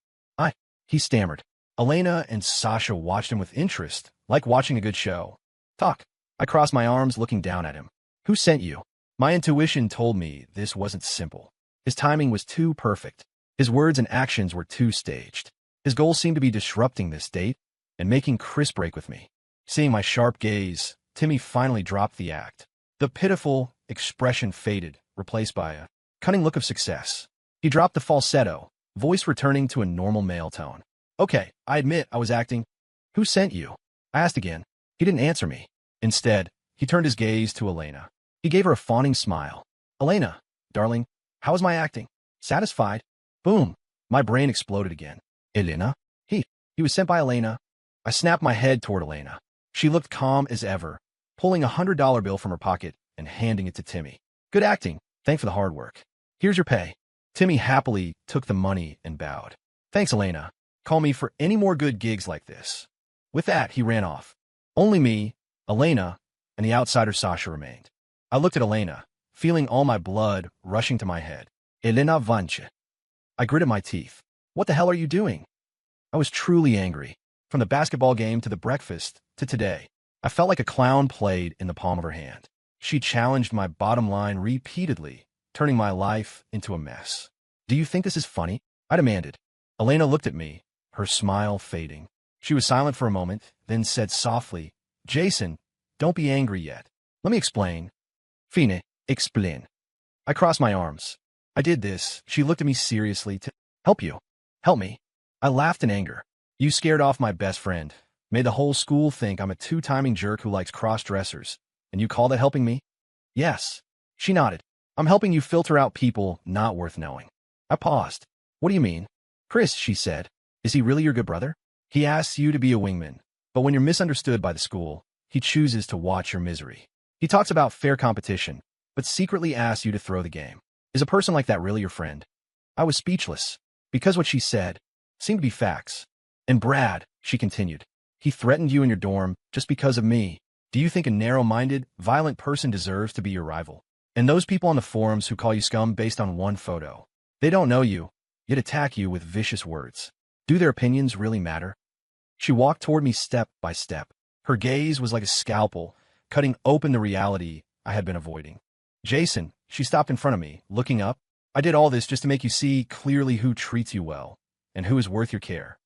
He stammered. Elena and Sasha watched him with interest, like watching a good show. "Talk." I crossed my arms, looking down at him. "Who sent you?" My intuition told me this wasn't simple. His timing was too perfect. His words and actions were too staged. His goal seemed to be disrupting this date and making Chris break with me. Seeing my sharp gaze, Timmy finally dropped the act. The pitiful expression faded, replaced by a cunning look of success. He dropped the falsetto, voice returning to a normal male tone. Okay, I admit I was acting. Who sent you? I asked again. He didn't answer me. Instead, he turned his gaze to Elena. He gave her a fawning smile. Elena, darling, how is my acting? Satisfied? Boom. My brain exploded again. Elena? He was sent by Elena. I snapped my head toward Elena. She looked calm as ever, pulling $100 bill from her pocket and handing it to Timmy. Good acting. Thanks for the hard work. Here's your pay. Timmy happily took the money and bowed. Thanks, Elena. Call me for any more good gigs like this. With that, he ran off. Only me, Elena, and the outsider Sasha remained. I looked at Elena, feeling all my blood rushing to my head. Elena Vanche. I gritted my teeth. What the hell are you doing? I was truly angry. From the basketball game to the breakfast to today, I felt like a clown played in the palm of her hand. She challenged my bottom line repeatedly, turning my life into a mess. Do you think this is funny? I demanded. Elena looked at me, her smile fading. She was silent for a moment, then said softly, Jason, don't be angry yet. Let me explain. Fine, explain. I crossed my arms. I did this. She looked at me seriously. To help you. Help me. I laughed in anger. You scared off my best friend. Made the whole school think I'm a two-timing jerk who likes cross-dressers. And you call that helping me? Yes. She nodded. I'm helping you filter out people not worth knowing. I paused. What do you mean? Chris, she said. Is he really your good brother? He asks you to be a wingman, but when you're misunderstood by the school, he chooses to watch your misery. He talks about fair competition, but secretly asks you to throw the game. Is a person like that really your friend? I was speechless, because what she said seemed to be facts. And Brad, she continued, he threatened you in your dorm just because of me. Do you think a narrow-minded, violent person deserves to be your rival? And those people on the forums who call you scum based on one photo, they don't know you, yet attack you with vicious words. Do their opinions really matter? She walked toward me step by step. Her gaze was like a scalpel, cutting open the reality I had been avoiding. Jason, she stopped in front of me, looking up. I did all this just to make you see clearly who treats you well, and who is worth your care.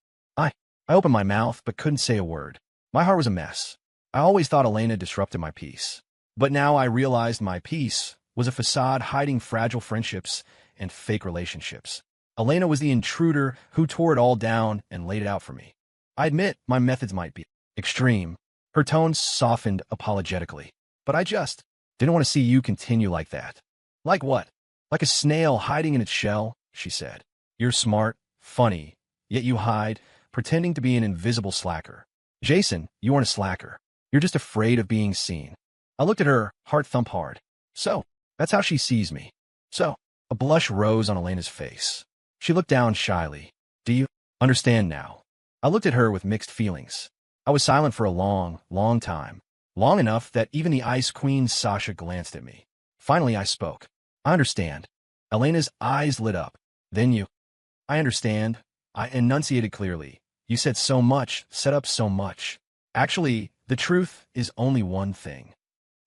I opened my mouth, but couldn't say a word. My heart was a mess. I always thought Elena disrupted my peace. But now I realized my peace was a facade hiding fragile friendships and fake relationships. Elena was the intruder who tore it all down and laid it out for me. I admit my methods might be extreme. Her tone softened apologetically. But I just didn't want to see you continue like that. Like what? Like a snail hiding in its shell, she said. You're smart, funny, yet you hide, pretending to be an invisible slacker. Jason, you aren't a slacker. You're just afraid of being seen. I looked at her, heart thump hard. So, that's how she sees me. So, a blush rose on Elena's face. She looked down shyly. Do you understand now? I looked at her with mixed feelings. I was silent for a long, long time. Long enough that even the Ice Queen Sasha glanced at me. Finally, I spoke. I understand. Elena's eyes lit up. Then you. I understand. I enunciated clearly. You said so much, set up so much. Actually, the truth is only one thing.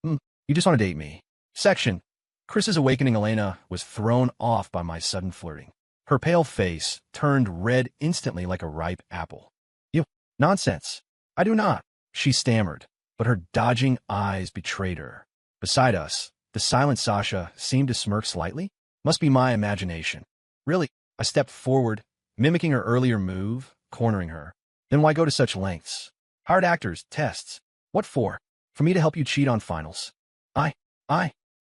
You just want to date me. Section. Chris's awakening Elena was thrown off by my sudden flirting. Her pale face turned red instantly like a ripe apple. You. Nonsense. I do not. She stammered, but her dodging eyes betrayed her. Beside us, the silent Sasha seemed to smirk slightly. Must be my imagination. Really? I stepped forward, mimicking her earlier move, cornering her. Then why go to such lengths? Hired actors, tests. What for? For me to help you cheat on finals?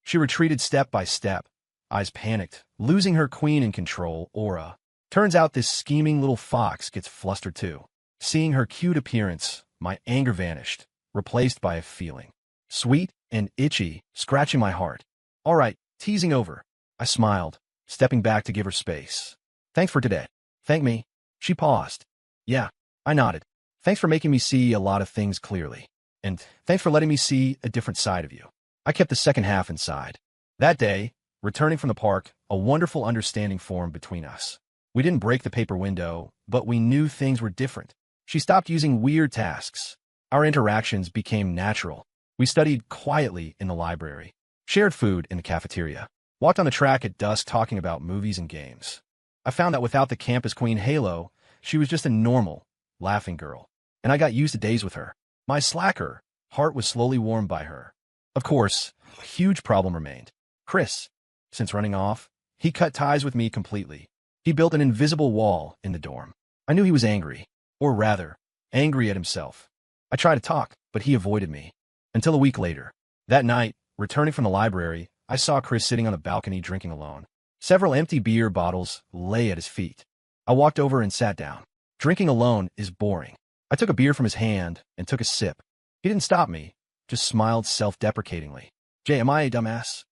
She retreated step by step, eyes panicked, losing her queen in control aura. Turns out this scheming little fox gets flustered too. Seeing her cute appearance, my anger vanished, replaced by a feeling. Sweet and itchy, scratching my heart. All right, teasing over. I smiled, stepping back to give her space. Thanks for today. Thank me. She paused. Yeah, I nodded. Thanks for making me see a lot of things clearly. And thanks for letting me see a different side of you. I kept the second half inside. That day, returning from the park, a wonderful understanding formed between us. We didn't break the paper window, but we knew things were different. She stopped using weird tasks. Our interactions became natural. We studied quietly in the library. Shared food in the cafeteria. Walked on the track at dusk talking about movies and games. I found that without the campus queen halo, she was just a normal, laughing girl. And I got used to days with her. My slacker heart was slowly warmed by her. Of course, a huge problem remained. Chris. Since running off, he cut ties with me completely. He built an invisible wall in the dorm. I knew he was angry. Or rather, angry at himself. I tried to talk, but he avoided me. Until a week later. That night, returning from the library, I saw Chris sitting on the balcony drinking alone. Several empty beer bottles lay at his feet. I walked over and sat down. Drinking alone is boring. I took a beer from his hand and took a sip. He didn't stop me, just smiled self-deprecatingly. Jay, am I a dumbass?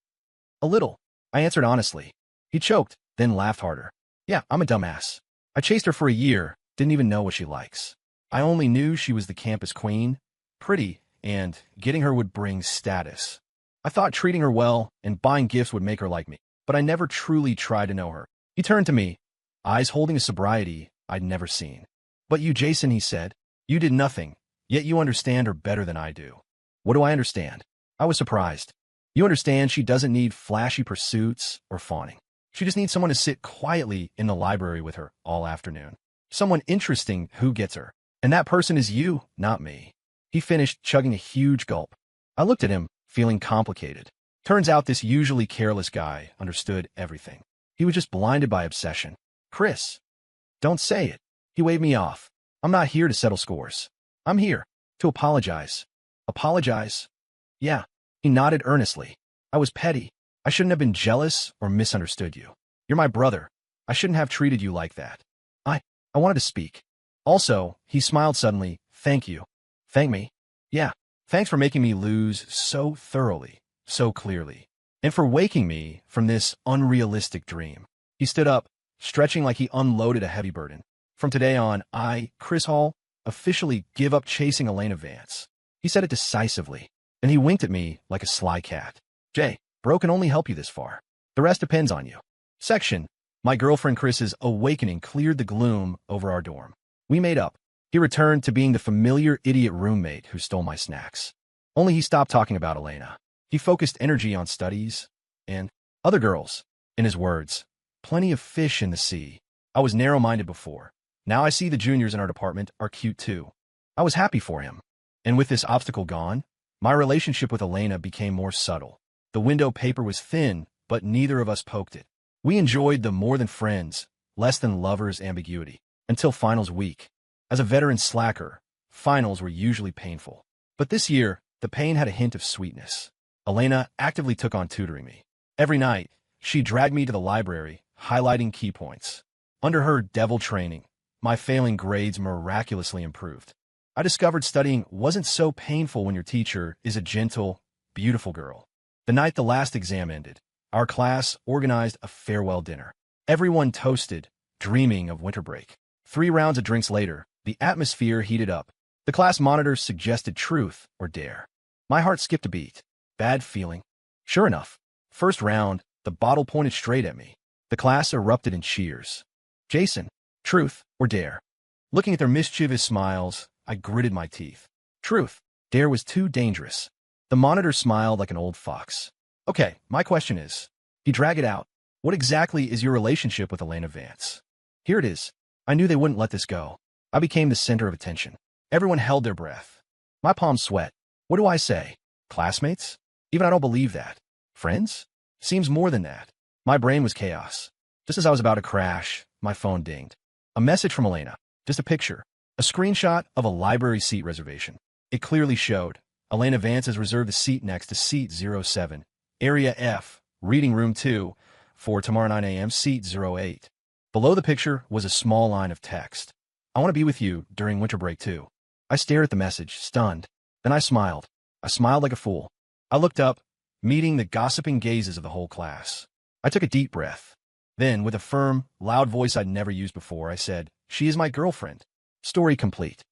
A little. I answered honestly. He choked, then laughed harder. Yeah, I'm a dumbass. I chased her for a year, didn't even know what she likes. I only knew she was the campus queen, pretty, and getting her would bring status. I thought treating her well and buying gifts would make her like me, but I never truly tried to know her. He turned to me, eyes holding a sobriety I'd never seen. But you, Jason, he said, you did nothing, yet you understand her better than I do. What do I understand? I was surprised. You understand she doesn't need flashy pursuits or fawning. She just needs someone to sit quietly in the library with her all afternoon. Someone interesting who gets her. And that person is you, not me. He finished, chugging a huge gulp. I looked at him, feeling complicated. Turns out this usually careless guy understood everything. He was just blinded by obsession. Chris. Don't say it. He waved me off. I'm not here to settle scores. I'm here to apologize. Apologize? Yeah. He nodded earnestly. I was petty. I shouldn't have been jealous or misunderstood you. You're my brother. I shouldn't have treated you like that. I wanted to speak. Also, he smiled suddenly. Thank you. Thank me? Yeah. Thanks for making me lose so thoroughly, so clearly, and for waking me from this unrealistic dream. He stood up, stretching like he unloaded a heavy burden. From today on, I, Chris Hall, officially give up chasing Elena Vance. He said it decisively, and he winked at me like a sly cat. Jay, bro can only help you this far. The rest depends on you. Section. My girlfriend Chris's awakening cleared the gloom over our dorm. We made up. He returned to being the familiar idiot roommate who stole my snacks. Only he stopped talking about Elena. He focused energy on studies and other girls. In his words, plenty of fish in the sea. I was narrow-minded before. Now I see the juniors in our department are cute too. I was happy for him. And with this obstacle gone, my relationship with Elena became more subtle. The window paper was thin, but neither of us poked it. We enjoyed the more than friends, less than lovers ambiguity, until finals week. As a veteran slacker, finals were usually painful. But this year, the pain had a hint of sweetness. Elena actively took on tutoring me. Every night, she dragged me to the library, highlighting key points. Under her devil training, my failing grades miraculously improved. I discovered studying wasn't so painful when your teacher is a gentle, beautiful girl. The night the last exam ended, our class organized a farewell dinner. Everyone toasted, dreaming of winter break. 3 rounds of drinks later, the atmosphere heated up. The class monitor suggested truth or dare. My heart skipped a beat. Bad feeling. Sure enough, first round, the bottle pointed straight at me. The class erupted in cheers. Jason, truth or dare? Looking at their mischievous smiles, I gritted my teeth. Truth. Dare was too dangerous. The monitor smiled like an old fox. Okay, my question is, he dragged it out. What exactly is your relationship with Elena Vance? Here it is. I knew they wouldn't let this go. I became the center of attention. Everyone held their breath. My palms sweat. What do I say? Classmates? Even I don't believe that. Friends? Seems more than that. My brain was chaos. Just as I was about to crash, my phone dinged. A message from Elena. Just a picture. A screenshot of a library seat reservation. It clearly showed. Elena Vance has reserved the seat next to seat 07. Area F, Reading Room 2, for tomorrow 9 a.m., seat 08. Below the picture was a small line of text. I want to be with you during winter break too. I stared at the message, stunned. Then I smiled. I smiled like a fool. I looked up, meeting the gossiping gazes of the whole class. I took a deep breath. Then, with a firm, loud voice I'd never used before, I said, "She is my girlfriend." Story complete.